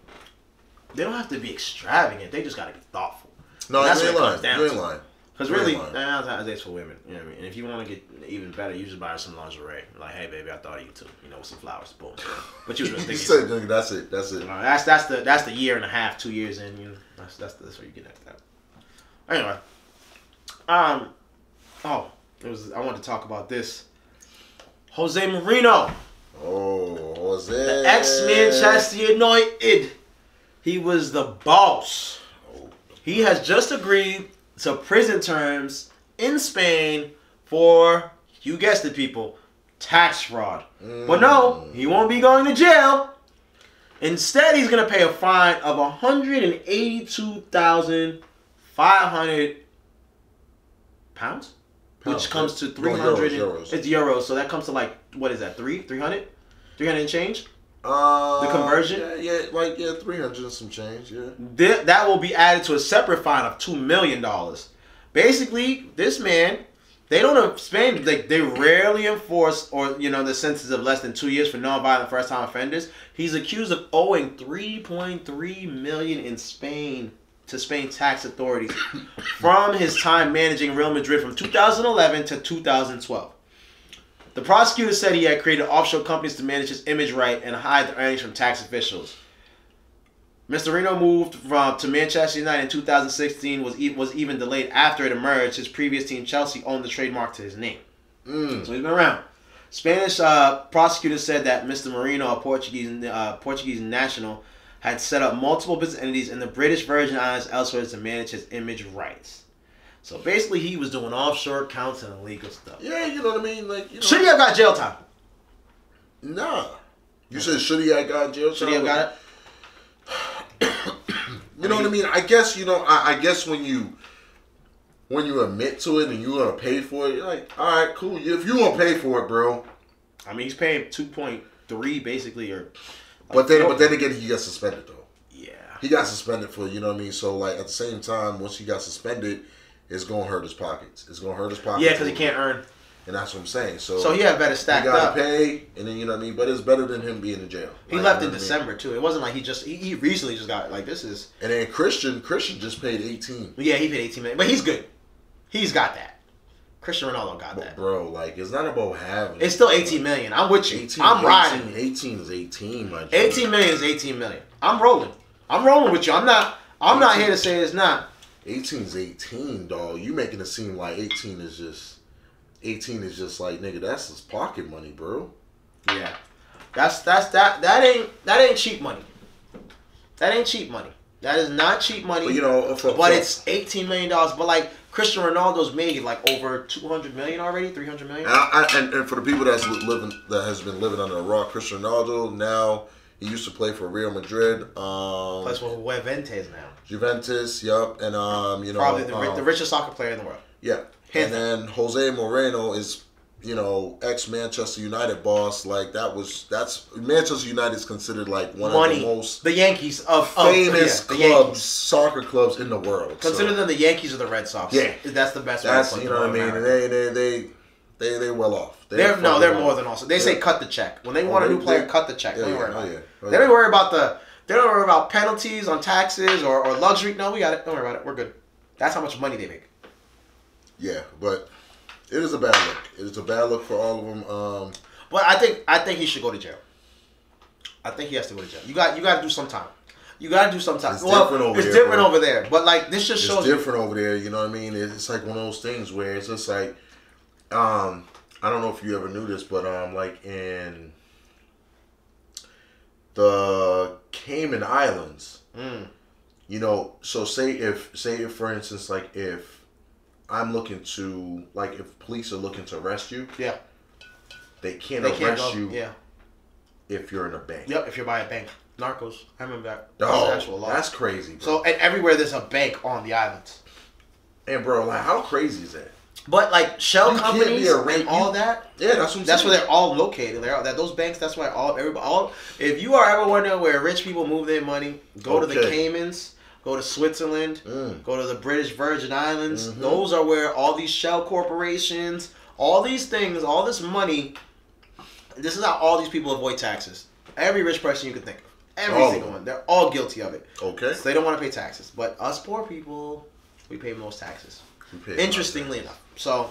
They don't have to be extravagant. They just got to be thoughtful. No, that's what it comes down to. You ain't lying. Because really, Valentine's Day's for women. You know what I mean? And if you want to get even better, you just buy her some lingerie. Like, hey, baby, I thought of you too. With some flowers. Boom. But you just said, nigga, that's it. That's it. That's the year and a half, 2 years in. That's what you get at that. Anyway, I wanted to talk about this. José Mourinho. Oh, Jose. The ex-Manchester United. He was the boss. He has just agreed to prison terms in Spain for, you guessed it, people, tax fraud. But no, he won't be going to jail. Instead, he's going to pay a fine of 182,500 pounds, which comes to 300. Euros. It's euros, so that comes to like, what is that? 300 and change. The conversion? Yeah, 300 and some change, yeah. That will be added to a separate fine of $2 million. Basically, this man, they don't Spain, they rarely enforce the sentences of less than 2 years for non-violent first-time offenders. He's accused of owing $3.3 million in Spain to Spain tax authorities from his time managing Real Madrid from 2011 to 2012. The prosecutor said he had created offshore companies to manage his image right and hide the earnings from tax officials. Mr. Mourinho moved to Manchester United in 2016, was even delayed after it emerged. His previous team, Chelsea, owned the trademark to his name. So he's been around. Spanish prosecutors said that Mr. Mourinho, a Portuguese national, had set up multiple business entities in the British Virgin Islands elsewhere to manage his image rights. So basically, he was doing offshore accounts and illegal stuff. Yeah, you know what I mean. Should he have got jail time? Nah. You said should he have got jail time? Should he have got it? You know what I mean? I guess, you know, I guess when you admit to it and you're going to pay for it, you're like, all right, cool. If you want to pay for it, bro. I mean, he's paying 2.3 basically, or. Like, but then again, he got suspended, though. Yeah. He got suspended for, you know what I mean? So, like, at the same time, once he got suspended, it's going to hurt his pockets. It's going to hurt his pockets. Yeah, because he can't earn. And that's what I'm saying. So he had better stacked up. He got to pay, and then, you know what I mean? But it's better than him being in jail. He left in December, too. It wasn't like he recently just got, like, this is. And then Christian just paid 18. Yeah, he paid 18 million. But he's good. He's got that. Cristiano Ronaldo got that. Bro, like, it's not about having. It's still 18 million. I'm with you. I'm riding. 18 is 18, my G. 18 million is 18 million. I'm rolling. I'm rolling with you. I'm not here to say it's not. 18 is 18, dog. You making it seem like 18 is just like, nigga, that's his pocket money, bro. Yeah. That ain't cheap money. That ain't cheap money. That is not cheap money. But, you know, but it's $18 million. But like Cristiano Ronaldo's made like over 200 million already, 300 million. And for the people that has been living under a rock, Cristiano Ronaldo now he used to play for Real Madrid. Plays for Juventus now. Juventus, yup, and you know, probably the richest soccer player in the world. Yeah, and then José Mourinho is, you know, ex-Manchester United boss. Like that's Manchester United is considered like one of the most Yankees of famous clubs, soccer clubs in the world. Consider them the Yankees or the Red Sox. Yeah, that's the best. That's, you know what I mean. And they well off. They're more than also. They say cut the check when they want a new player. Cut the check. Don't worry about it. They don't worry about They don't worry about penalties on taxes or luxury. No, we got it. Don't worry about it. We're good. That's how much money they make. Yeah, but it is a bad look. It is a bad look for all of them. But I think he should go to jail. I think he has to go to jail. You got to do some time. You got to do some time. It's different over there. It's different over there. But like this just shows. It's different over there. You know what I mean? It's like one of those things where it's just like, I don't know if you ever knew this, but like in the Cayman Islands, you know, so say if for instance, like if I'm looking to, like if police are looking to arrest you, yeah, they can't arrest you, yeah, if you're in a bank. Yep, if you're by a bank. Narcos. I remember that. That's crazy, bro. So and everywhere there's a bank on the islands. And bro, like how crazy is that? But like shell companies and all that. Yeah, that's what I'm saying. That's where they're all located. Those banks. That's why everybody. If you are ever wondering where rich people move their money, go to the Caymans, go to Switzerland, go to the British Virgin Islands. Mm-hmm. Those are where all these shell corporations, all these things, all this money. This is how all these people avoid taxes. Every rich person you can think of, every single one, they're all guilty of it. Okay. So they don't want to pay taxes, but us poor people, we pay most taxes. Interestingly enough. So,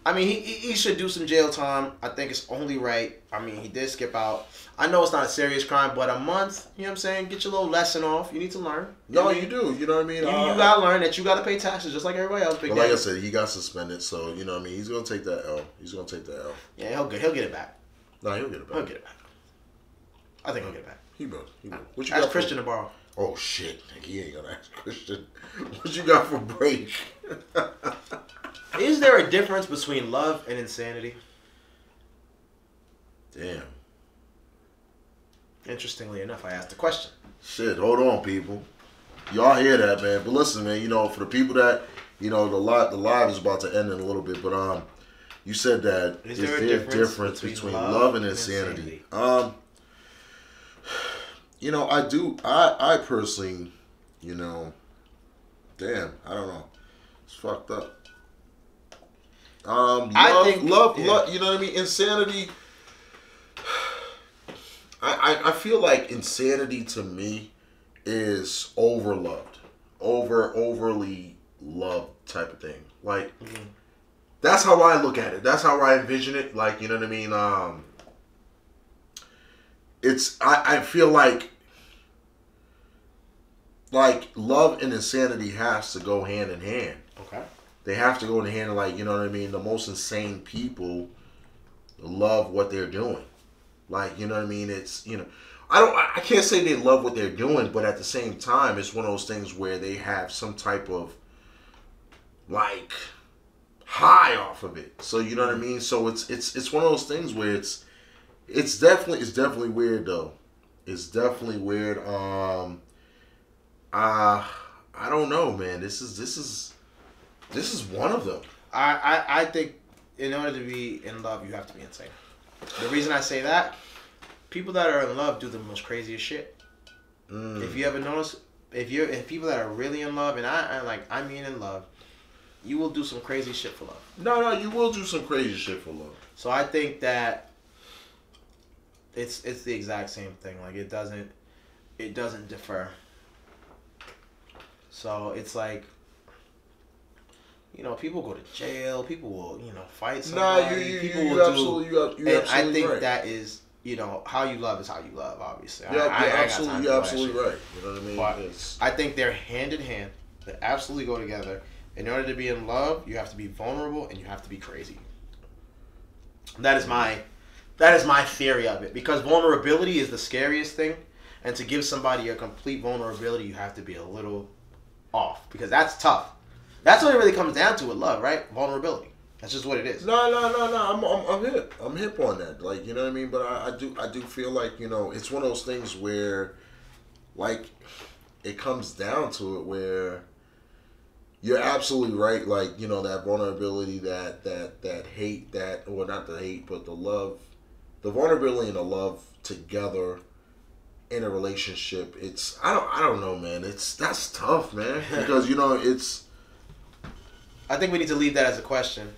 I mean, he should do some jail time. I think it's only right. I mean, he did skip out. I know it's not a serious crime, but a month, you know what I'm saying? Get your little lesson off. You need to learn. You do. You know what I mean? You got to learn that you got to pay taxes just like everybody else. But like I said, he got suspended, so, you know what I mean? He's going to take that L. Yeah, he'll get it back. No, he'll get it back. He'll get it back. I think he'll get it back. He will. What you ask got Christian to borrow. Oh, shit. He ain't going to ask Christian. What you got for break? Is there a difference between love and insanity? Damn. Interestingly enough, I asked the question. Shit, hold on, people. Y'all hear that, man. But listen, man, you know, for the people that, you know, the live is about to end in a little bit, but you said that is there a difference between love and insanity? You know, I personally, you know, damn, I don't know. It's fucked up. Love, you know what I mean? Insanity. I feel like insanity to me is overly loved type of thing. Like, that's how I look at it. That's how I envision it. Like, you know what I mean? I feel like love and insanity has to go hand in hand. Okay. They have to go in hand, like, you know what I mean? The most insane people love what they're doing. Like, you know what I mean? It's, you know, I can't say they love what they're doing, but at the same time, it's one of those things where they have some type of, like, high off of it. So, you know what I mean? So it's one of those things where it's It's definitely weird though. It's definitely weird. I don't know, man. This is one of them. I think in order to be in love, you have to be insane. The reason I say that, people that are in love do the most craziest shit. If you ever notice, if people that are really in love, and I mean in love, you will do some crazy shit for love. No, you will do some crazy shit for love. So I think that it's the exact same thing. Like it doesn't differ. So it's like, you know, people go to jail. People will, you know, fight somebody. You absolutely I think right. That is, you know, how you love is how you love. Obviously, you're absolutely right. You know what I mean? But I think they're hand in hand. They absolutely go together. In order to be in love, you have to be vulnerable and you have to be crazy. That is my theory of it, because vulnerability is the scariest thing, and to give somebody a complete vulnerability, you have to be a little off, because that's tough. That's what it really comes down to with love, right? Vulnerability. That's just what it is. No. I'm hip on that. Like, you know what I mean? But I do feel like, you know, it's one of those things where, like, it comes down to it where you're absolutely right. Like, you know, that vulnerability, that hate, or not the hate, but the love, the vulnerability and the love together in a relationship. It's I don't know, man. That's tough, man. Because, you know, it's. I think we need to leave that as a question.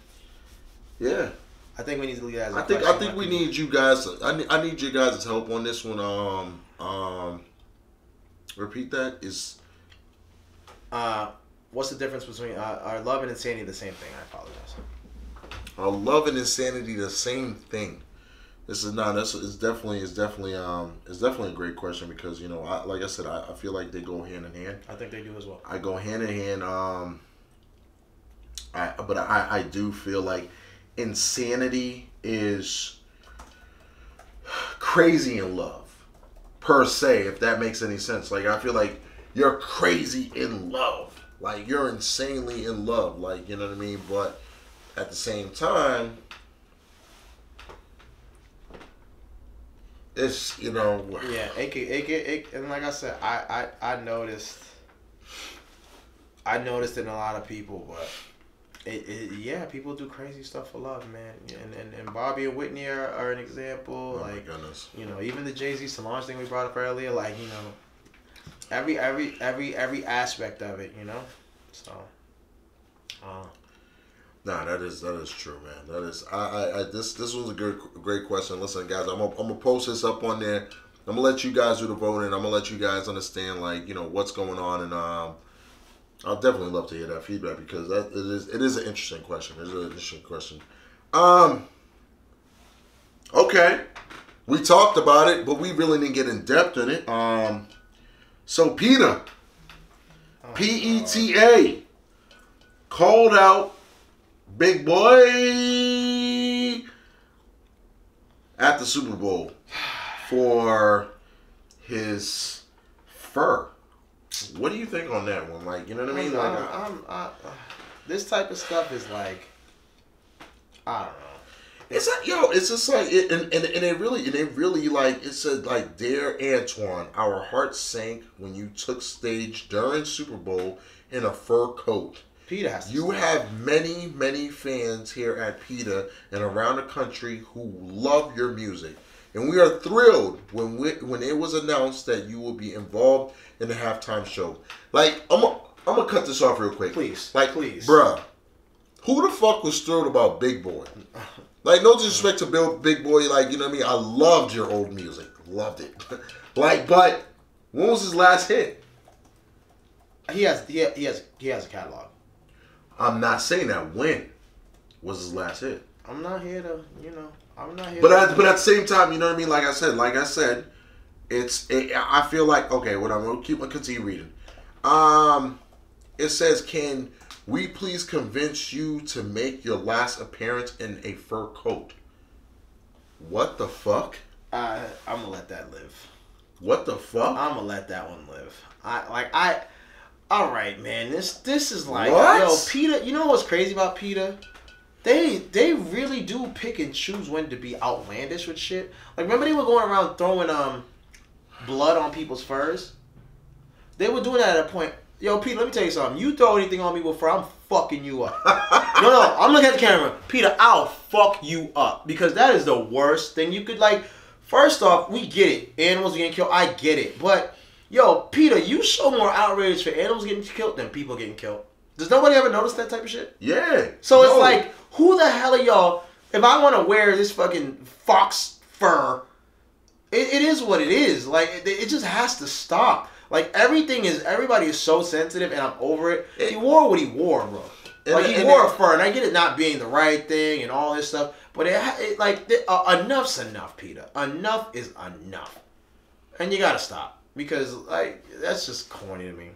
Yeah. I think we need to leave that as a question. I think we need you guys. I need you guys' help on this one. Repeat that is. What's the difference between are love and insanity the same thing? I apologize. Are love and insanity the same thing? This is not. It's definitely a great question, because, you know, like I said, I feel like they go hand in hand. I think they do as well. I go hand in hand. But I do feel like insanity is crazy in love, per se, if that makes any sense. Like, I feel like you're crazy in love. Like, you're insanely in love. Like, you know what I mean? But at the same time, it's, you know. Yeah, and like I said, I noticed in a lot of people, but yeah, people do crazy stuff for love, man. And Bobby and Whitney are an example. Oh, like, my goodness. You know, even the Jay-Z Solange thing we brought up earlier, like, you know, every aspect of it, you know. So, nah, that is true, man. That is this was a great question. Listen, guys, I'm gonna post this up on there. I'm gonna let you guys do the voting. I'm gonna let you guys understand, like, you know, what's going on, and I'll definitely love to hear that feedback, because it is an interesting question. It is an interesting question. Okay, we talked about it, but we really didn't get in depth in it. So PETA, PETA, called out Big Boy at the Super Bowl for his fur. What do you think on that one? Like, you know what I mean? Like, this type of stuff is like, I don't know. It's like, yo, it's just like, and it really like, it said, like, "Dear Antoine, our hearts sank when you took stage during Super Bowl in a fur coat. PETA has to You stop. have many fans here at PETA and around the country who love your music. And we are thrilled when it was announced that you will be involved in the halftime show." Like, I'm gonna cut this off real quick. Please. Like, please. Bruh, who the fuck was thrilled about Big Boy? Like, no disrespect to Big Boy, like, you know what I mean? I loved your old music. Loved it. Like, but when was his last hit? He has a catalog. I'm not saying that. When was his last hit? I'm not here to, you know, But at the same time, you know what I mean? Like I said, I feel like, okay, what I'm gonna continue reading. It says, "Can we please convince you to make your last appearance in a fur coat?" What the fuck? I'm gonna let that live. What the fuck? I'm gonna let that one live. All right, man. This is like, what? Yo, PETA. You know what's crazy about PETA? They really do pick and choose when to be outlandish with shit. Like, remember they were going around throwing blood on people's furs? They were doing that at a point. Yo, Pete, let me tell you something. You throw anything on me with fur, I'm fucking you up. No, I'm looking at the camera. Peter, I'll fuck you up. Because that is the worst thing you could, like... First off, we get it. Animals getting killed, I get it. But, yo, Peter, you show more outrage for animals getting killed than people getting killed. Does nobody ever notice that type of shit? Yeah. So it's like, who the hell are y'all? If I want to wear this fucking fox fur, it is what it is. Like, it just has to stop. Like, everybody is so sensitive, and I'm over it. He wore what he wore, bro. Like, he wore a fur, and I get it not being the right thing and all this stuff, but enough's enough, Peter. Enough is enough. And you gotta stop. Because, like, that's just corny to me.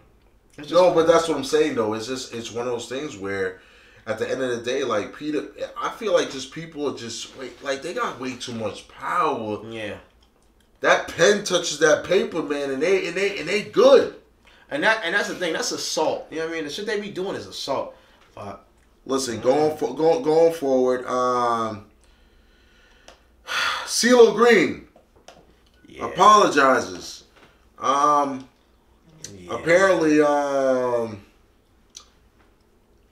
No, but that's what I'm saying, though. It's one of those things where, at the end of the day, like, Peter, I feel like just people are just, like, they got way too much power. Yeah. That pen touches that paper, man, and they good. And that's the thing. That's assault. You know what I mean? The shit they be doing is assault. Listen, going forward, CeeLo Green apologizes. Apparently,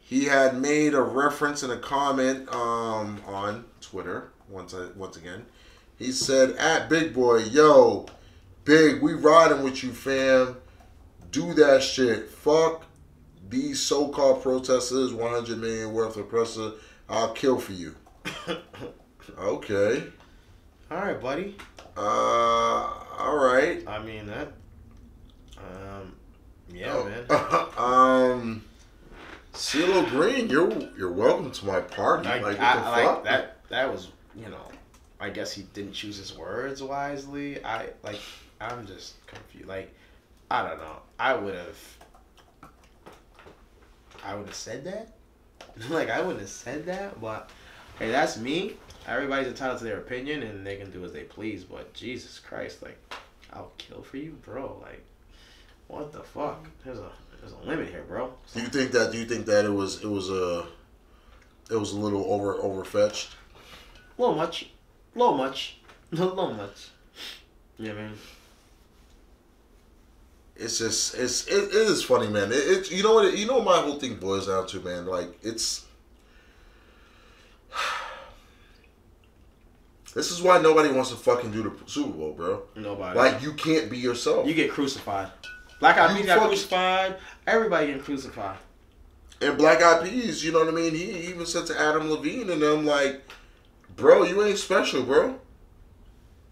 he had made a reference in a comment on Twitter. Once again, he said, "At Big Boy, yo, Big, we riding with you, fam. Do that shit. Fuck these so-called protesters. 100 million worth of pressure. I'll kill for you." Okay. All right, buddy. All right. I mean that. Yeah, man. CeeLo Green, you're welcome to my party. Like, what the fuck? That was, you know, I guess he didn't choose his words wisely. I'm just confused. Like, I don't know. I would have said that. Like, I wouldn't have said that, but hey, that's me. Everybody's entitled to their opinion, and they can do as they please. But Jesus Christ, like, I'll kill for you, bro. Like, what the fuck? There's a limit here, bro. Do you think that it was a little overfetched? A little much. You know what I mean? It's just it is funny, man. It you know what my whole thing boils down to, man. Like, it's this is why nobody wants to fucking do the Super Bowl, bro. Nobody. Like, you can't be yourself. You get crucified. Black Eyed Peas got crucified. Everybody getting crucified. And Black Eyed Peas, you know what I mean? He even said to Adam Levine and them, like, bro, you ain't special, bro.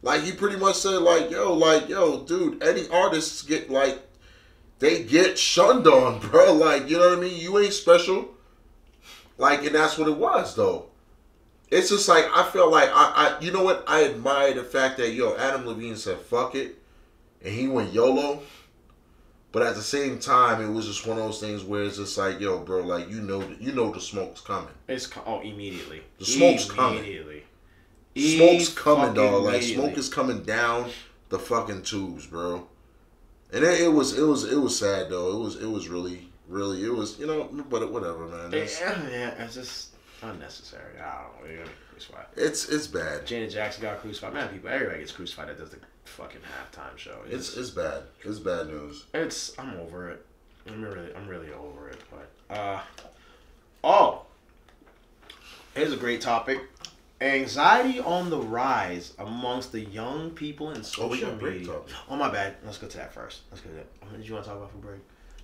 Like, he pretty much said, yo, dude, any artists get, like, they get shunned on, bro. Like, you know what I mean? You ain't special. Like, and that's what it was, though. It's just like, I feel like, you know what? I admire the fact that, Adam Levine said, fuck it. And he went YOLO. But at the same time, it was just one of those things where it's just like, yo, bro, like, you know the smoke's coming. Immediately. The smoke's coming. Smoke's coming, dog. Like, smoke is coming down the fucking tubes, bro. And it was sad, though. It was really, but whatever, man. It's just unnecessary. I don't know. You're gonna get crucified. It's bad. Janet Jackson got crucified. Man, everybody gets crucified that does the fucking halftime show. It's bad. It's bad news. I'm over it. I'm really over it. But here's a great topic. Anxiety on the rise amongst the young people in social media. Oh, my bad. Let's go to that first. What did you want to talk about for break?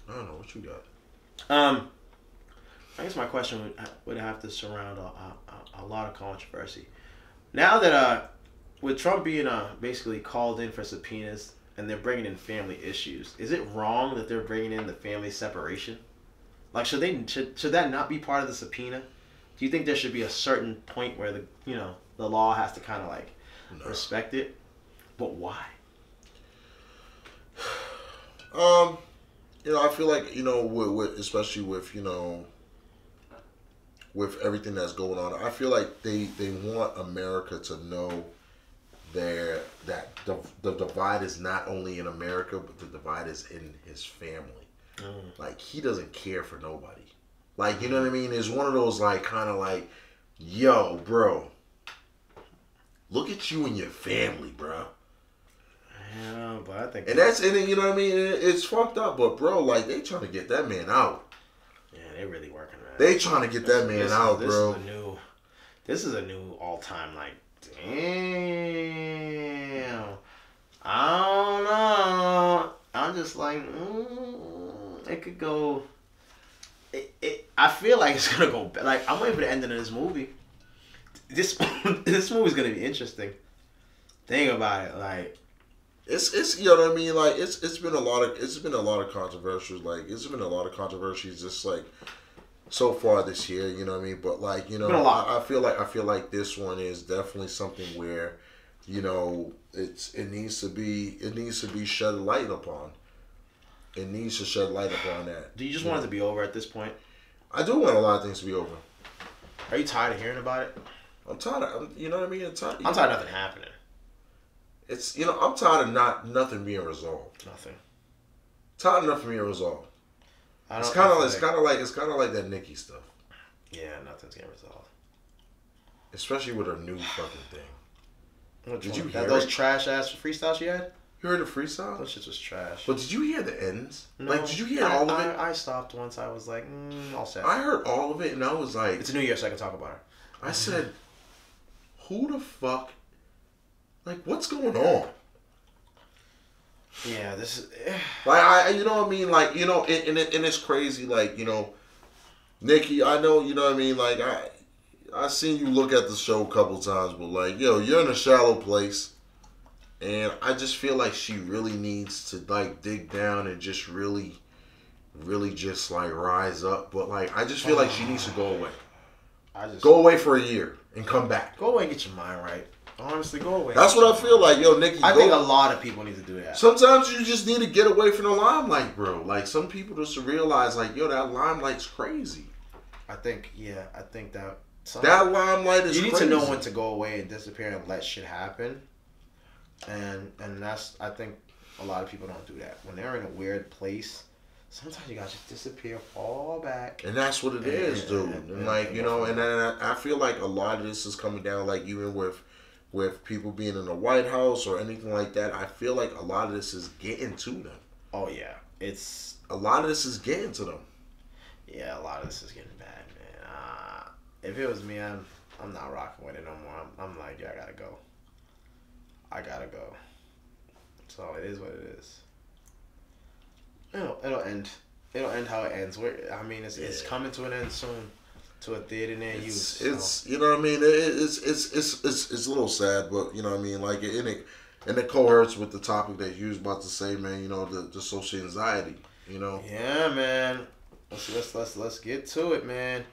I don't know. What you got? I guess my question would have to surround a lot of controversy. Now that with Trump being basically called in for subpoenas and they're bringing in family issues, is it wrong that they're bringing in the family separation? Like, should that not be part of the subpoena? Do you think there should be a certain point where the law has to kind of like respect it? But why? I feel like, especially with with everything that's going on, I feel like they want America to know that the divide is not only in America, but the divide is in his family. Like, he doesn't care for nobody. Like, you know what I mean? It's one of those, like, kind of like, Yo, bro. Look at you and your family, bro. Yeah, but I think... And you know what I mean? It's fucked up, but bro, like, they trying to get that man out. Yeah, they really working, man. They trying to get that man out, bro. This is a new all-time, like, damn. I don't know. I'm just like, it could go... I feel like it's gonna go... Like, I'm waiting for the ending of this movie. This movie's gonna be interesting. Think about it, like... It's you know what I mean, like it's been a lot of controversies, like it's been a lot of controversies just like so far this year, you know what I mean, but like, you know, I feel like this one is definitely something where, you know, it needs to be shed light upon. It needs to shed light upon that. Do you just want it to be over at this point? I do want a lot of things to be over. Are you tired of hearing about it? I'm tired of, you know what I mean? I'm tired of nothing happening. It's, you know, I'm tired of nothing being resolved. Nothing. Tired of nothing being resolved. It's kind of like that Nicki stuff. Yeah, nothing's getting resolved. Especially with her new fucking thing. Did you hear those trash ass freestyles she had? You heard the freestyle? Those shit was trash. But did you hear the ends? No, like, did you hear all of it? I stopped once. I was like, all set. I heard all of it, and I was like... It's a new year, so I can talk about her. I said, who the fuck... Like, what's going on? Yeah, this is... Like, you know what I mean? Like, you know, and it's crazy, like, you know, Nicki, I know, you know what I mean? Like, I seen you look at the show a couple times, but like, yo, you're in a shallow place. And I just feel like she really needs to, like, dig down and just really just, like, rise up. But, like, I just feel like she needs to go away. Go away for a year and come back. Go away and get your mind right. Honestly, go away. That's what I feel like. Yo, Nicki, I think a lot of people need to do that. Sometimes you just need to get away from the limelight, bro. Like, some people just realize, like, yo, that limelight's crazy. I think that... That limelight is crazy. You need to know when to go away and disappear and let shit happen. And that's, I think a lot of people don't do that. When they're in a weird place, sometimes you gotta just disappear, fall back. And that's what it is, dude. And like, you know, and then I feel like a lot of this is coming down, like, even with people being in the White House or anything like that. I feel like a lot of this is getting to them. Oh, yeah. A lot of this is getting to them. Yeah, a lot of this is getting bad, man. If it was me, I'm not rocking with it no more. I'm like, yeah, I gotta go. So it is what it is. It'll end. It'll end how it ends. It's coming to an end soon. To a theater near you. It's you know what I mean. It's a little sad, but you know what I mean. Like and it cohorts with the topic that you was about to say, man. You know, the social anxiety. You know. Yeah, man. Let's get to it, man.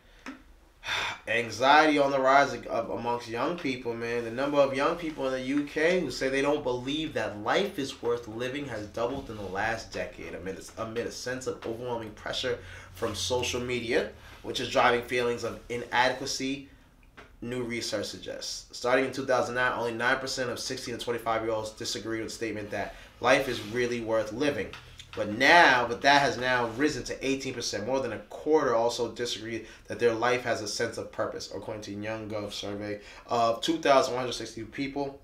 Anxiety on the rise amongst young people, man. The number of young people in the UK who say they don't believe that life is worth living has doubled in the last decade amid a sense of overwhelming pressure from social media, which is driving feelings of inadequacy, new research suggests. Starting in 2009, only 9% of 16 to 25-year-olds disagreed with the statement that life is really worth living. But that has now risen to 18%. More than a quarter also disagree that their life has a sense of purpose, according to YoungGov survey of 2,160 people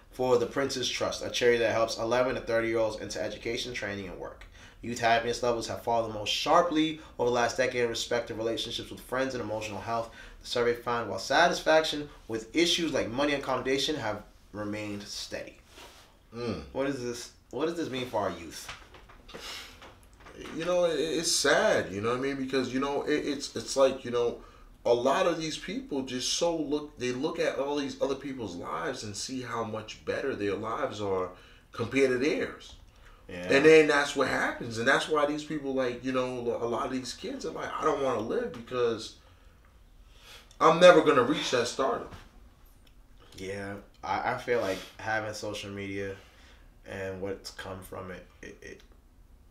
for the Prince's Trust, a charity that helps 11 to 30-year-olds into education, training, and work. Youth happiness levels have fallen most sharply over the last decade in respect to relationships with friends and emotional health. The survey found while satisfaction with issues like money and accommodation have remained steady. What does this mean for our youth? You know, it's sad, you know what I mean? Because, you know, it's like, you know, a lot of these people just they look at all these other people's lives and see how much better their lives are compared to theirs. Yeah. And then that's what happens. And that's why these people, like, you know, a lot of these kids are like, I don't want to live because I'm never going to reach that stardom. Yeah, I feel like having social media and what's come from it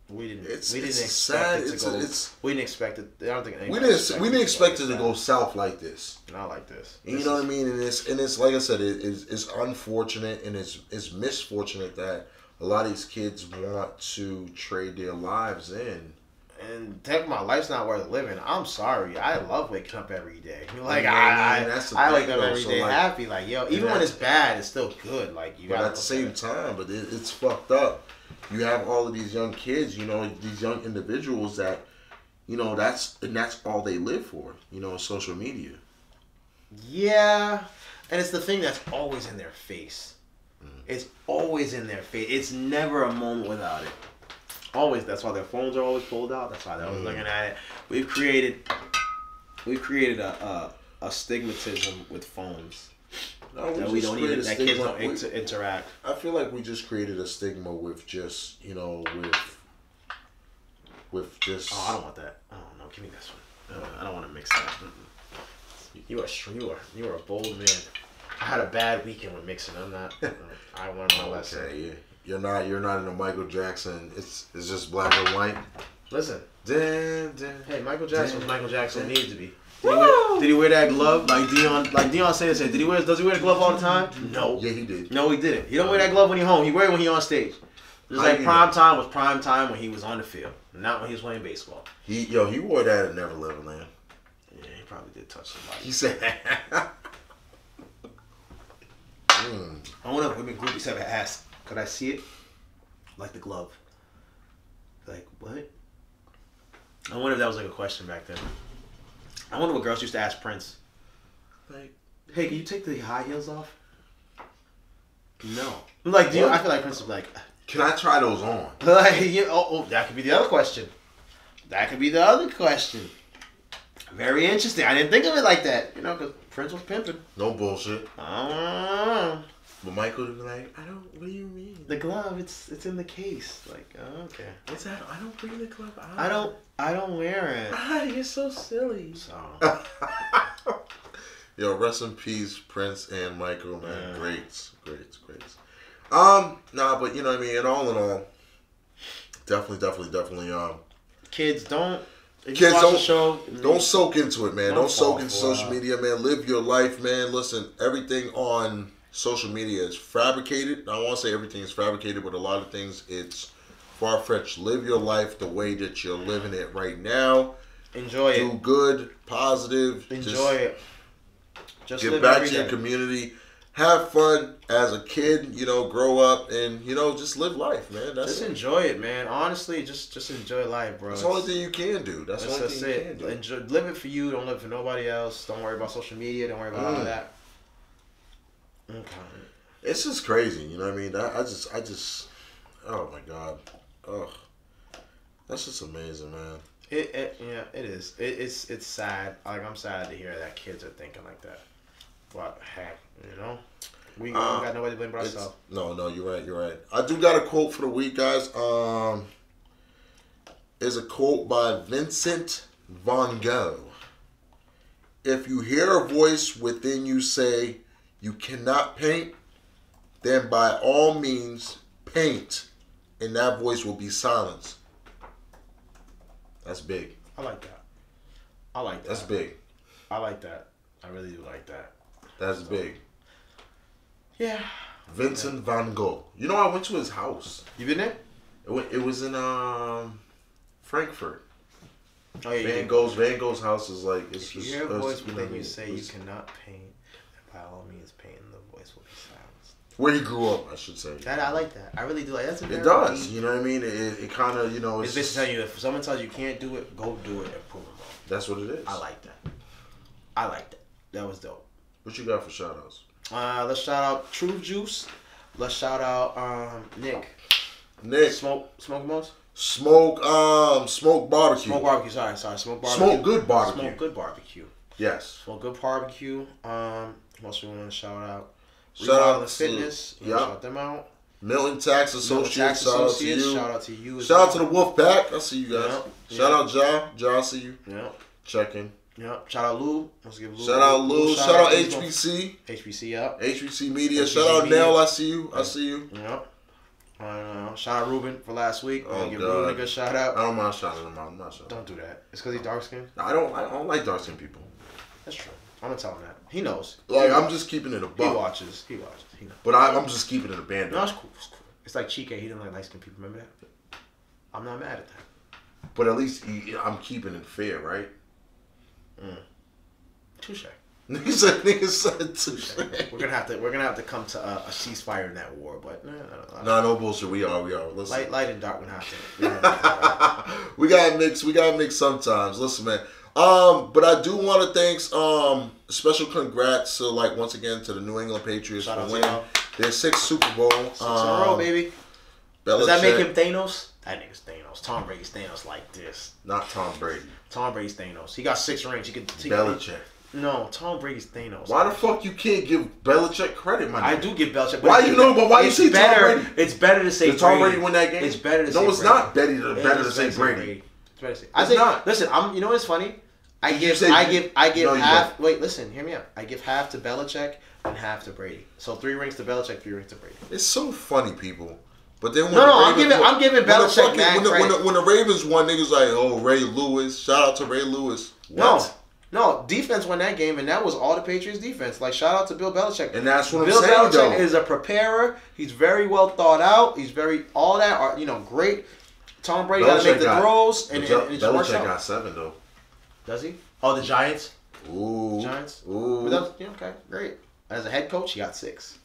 we didn't expect it to go. We didn't expect it. I don't think we didn't expect it to go south like this. Not like this. You know what I mean? And it's like I said, it's unfortunate and it's misfortunate that a lot of these kids want to trade their lives in. and think my life's not worth living. I'm sorry. I love waking up every day. Like I wake up every day happy. Like yo, even when it's bad, it's still good. Like you. But at the same time, it's fucked up. You have all of these young kids, these young individuals that, that's all they live for, social media. Yeah, and it's the thing that's always in their face. It's always in their face. It's never a moment without it. Always. That's why their phones are always pulled out. That's why they're always looking at it. We've created a stigmatism with phones. No, that we don't even. That kids don't interact. I feel like we just created a stigma with just with just. Oh, I don't want that. Oh no, give me this one. I don't want to mix that. You are a bold man. I had a bad weekend with mixing. I'm not. I learned my lesson. Okay, yeah. You're not in a Michael Jackson. It's just black and white. Listen. Hey, Michael Jackson was Michael Jackson needed to be. Did he wear that glove like Dion? Like Dion said, does he wear the glove all the time? No. Yeah, he did. No, he didn't. He don't wear that glove when he's home. He wear it when he's on stage. Just like prime time was prime time when he was on the field, not when he was playing baseball. He wore that at Never Land. Yeah, he probably did touch somebody. He said. I wonder if women groupies ever asked, could I see it? Like the glove. Like, what? I wonder if that was like a question back then. I wonder what girls used to ask Prince. Like, hey, can you take the high heels off? No. Like, I feel like Prince would be like, can I try those on? Like, that could be the other question. Very interesting. I didn't think of it like that. Because Prince was pimping. No bullshit. But Michael would be like, what do you mean? The glove, it's in the case. Like, okay. What's that? I don't bring the glove out. I don't wear it. You're so silly. So. Yo, rest in peace, Prince and Michael, man. Yeah. Greats. But you know what I mean? And all in all, definitely. Kids don't soak into it, man. Don't soak into social media, man. Live your life, man. Listen, everything on social media is fabricated. I want to say everything is fabricated, but a lot of things it's far-fetched. Live your life the way that you're living it right now. Enjoy it. Do good, positive. Enjoy it. Just give back to your community. Have fun as a kid, grow up and, just live life, man. Just enjoy it, man. Honestly, just enjoy life, bro. That's the only thing you can do. That's the only thing you can do. Enjoy, live it for you. Don't live it for nobody else. Don't worry about social media. Don't worry about all of that. Okay. It's just crazy, you know what I mean? I just, oh my God. Ugh. That's just amazing, man. It is. It's sad. Like, I'm sad to hear that kids are thinking like that. But heck, we got nobody to blame but ourselves. No, you're right. I do got a quote for the week, guys. Is a quote by Vincent van Gogh. If you hear a voice within you say you cannot paint, then by all means paint, and that voice will be silenced. That's big. I like that. That's big. I like that. I really do like that. That's big. Yeah. Vincent van Gogh. I went to his house. You been there? It was in Frankfurt. Oh yeah. Van Gogh's house is like it's if you hear a voice within you say you cannot paint, then by all means paint, and the voice will be silenced. Where he grew up, I should say. I like that. I really do like that. It does. You know what I mean? It kind of It's basically telling you if someone tells you can't do it, go do it and prove them wrong. That's what it is. I like that. That was dope. What you got for shout outs? Let's shout out Truth Juice. Let's shout out Nick. Smoke most? Smoke barbecue. Smoke barbecue, sorry. Smoke barbecue. Smoke good barbecue. Smoke good barbecue. Yes. Smoke good barbecue. What else we want to shout out? Shout out to Fitness. Shout them out. Milton Tax Associates. Shout out to you. Shout out to you. Shout out to the Wolf Pack. I see you guys. Shout out Ja. I see you. Yeah. Checking. Yep. Shout out Lou. Let's give Lou. Shout out Lou. Shout out HBC. HBC, yep. HBC Media. Shout out Nell. I see you. Yep. Shout out Ruben for last week. Oh, give Ruben a good shout out. I don't mind shouting him out. I'm not shouting. Don't do that. It's because he's dark skinned. I don't like dark skinned people. That's true. I'm gonna tell him that. He knows. I'm just keeping it a buck. He watches. He knows. But I'm just keeping it a band. No, it's cool. It's like Chike. He didn't like light skinned people. Remember that? I'm not mad at that. but at least I'm keeping it fair, right? Touche. Nigga said touche. We're gonna have to come to a ceasefire in that war, but no bullshit. We are. Listen. Light and dark. We have to. We gotta mix sometimes. Listen, man. But I do want to thank special congrats to once again to the New England Patriots for winning their 6th Super Bowl. 6 in a row, baby. Does that make him Thanos? That nigga's Thanos. Tom Brady's Thanos like this. Not Tom Brady. Tom Brady's Thanos. He got 6 rings. Belichick. No, Tom Brady's Thanos. Why the fuck you can't give Belichick credit, man? I do give Belichick. Why you say Tom Brady? It's better to say Brady. Did Tom Brady win that game? It's better to say No, it's Brady. not better to say Brady. It's better to say. I think. Not. Listen, you know what's funny? I give half. Wait, listen, hear me out. I give half to Belichick and half to Brady. So 3 rings to Belichick, 3 rings to Brady. It's so funny, people. But then I'm giving Belichick mad credit. When the Ravens won, niggas like, oh, Ray Lewis. Shout out to Ray Lewis. What? No, defense won that game, and that was all the Patriots' defense. Shout out to Bill Belichick. And that's what Bill I'm saying, Bill Belichick is a preparer. He's very well thought out. He's all that, great. Tom Brady got to make the throws, and Belichick got 7, though. Does he? Oh, the Giants? Ooh. Giants? Ooh. Okay, great. As a head coach, he got 6.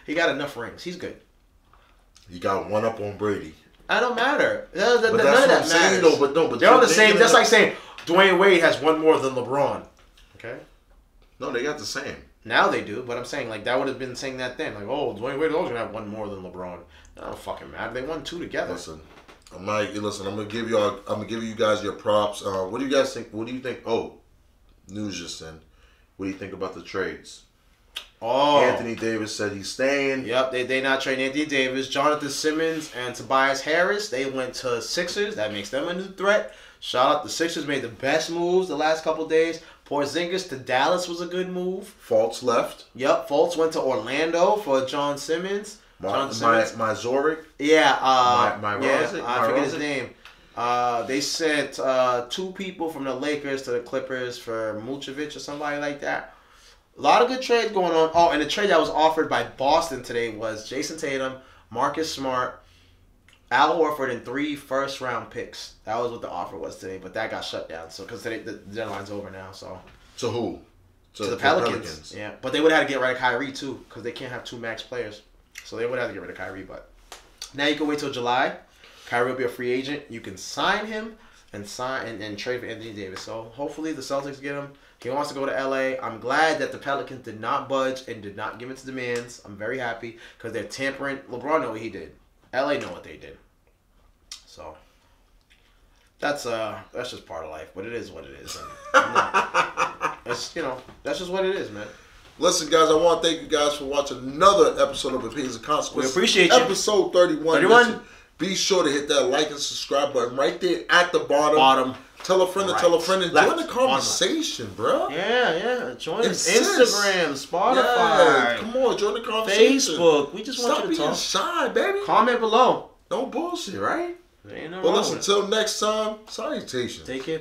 He got enough rings. He's good. He got 1 up on Brady. That don't matter. But that's what I'm saying, though. But they're on the same. That's like saying Dwayne Wade has 1 more than LeBron. Okay. No, they got the same. Now they do, but I'm saying that would have been saying that then. Dwayne Wade always gonna have 1 more than LeBron. That don't fucking matter. They won 2 together. Listen, I'm gonna give you guys your props. What do you guys think? What do you think? Oh, news just in. What do you think about the trades? Oh, Anthony Davis said he's staying. Yep, they not trading Anthony Davis. Jonathan Simmons and Tobias Harris, they went to Sixers. That makes them a new threat. Shout out the Sixers, made the best moves the last couple of days. Porzingis to Dallas was a good move. Fultz left. Yep, Fultz went to Orlando for John Simmons. My Zoric. Yeah, I forget his name. They sent 2 people from the Lakers to the Clippers for Vucevic or somebody like that. A lot of good trades going on. Oh, and the trade that was offered by Boston today was Jason Tatum, Marcus Smart, Al Horford, and 3 first-round picks. That was what the offer was today, but that got shut down. So because the deadline's over now. So to who? To the Pelicans. Yeah, but they would have to get rid of Kyrie too because they can't have 2 max players. So they would have to get rid of Kyrie. But now you can wait till July. Kyrie will be a free agent. You can sign him and trade for Anthony Davis. So hopefully the Celtics get him. He wants to go to LA. I'm glad that the Pelicans did not budge and did not give in to demands. I'm very happy because they're tampering. LeBron know what he did. LA know what they did. So that's just part of life, but it is what it is. That's just what it is, man. Listen, guys, I want to thank you guys for watching another episode of Opinions of Consequence. We appreciate you. Episode 31. Listen, be sure to hit that like and subscribe button right there at the bottom. Tell a friend to tell a friend and join the conversation, bro. Yeah. Join us. Instagram, Spotify. Yeah, come on, join the conversation. Facebook. We just want you to talk. Stop being shy, baby. Comment below. No bullshit, right? Ain't no well, wrong listen, until next time, salutations. Take care.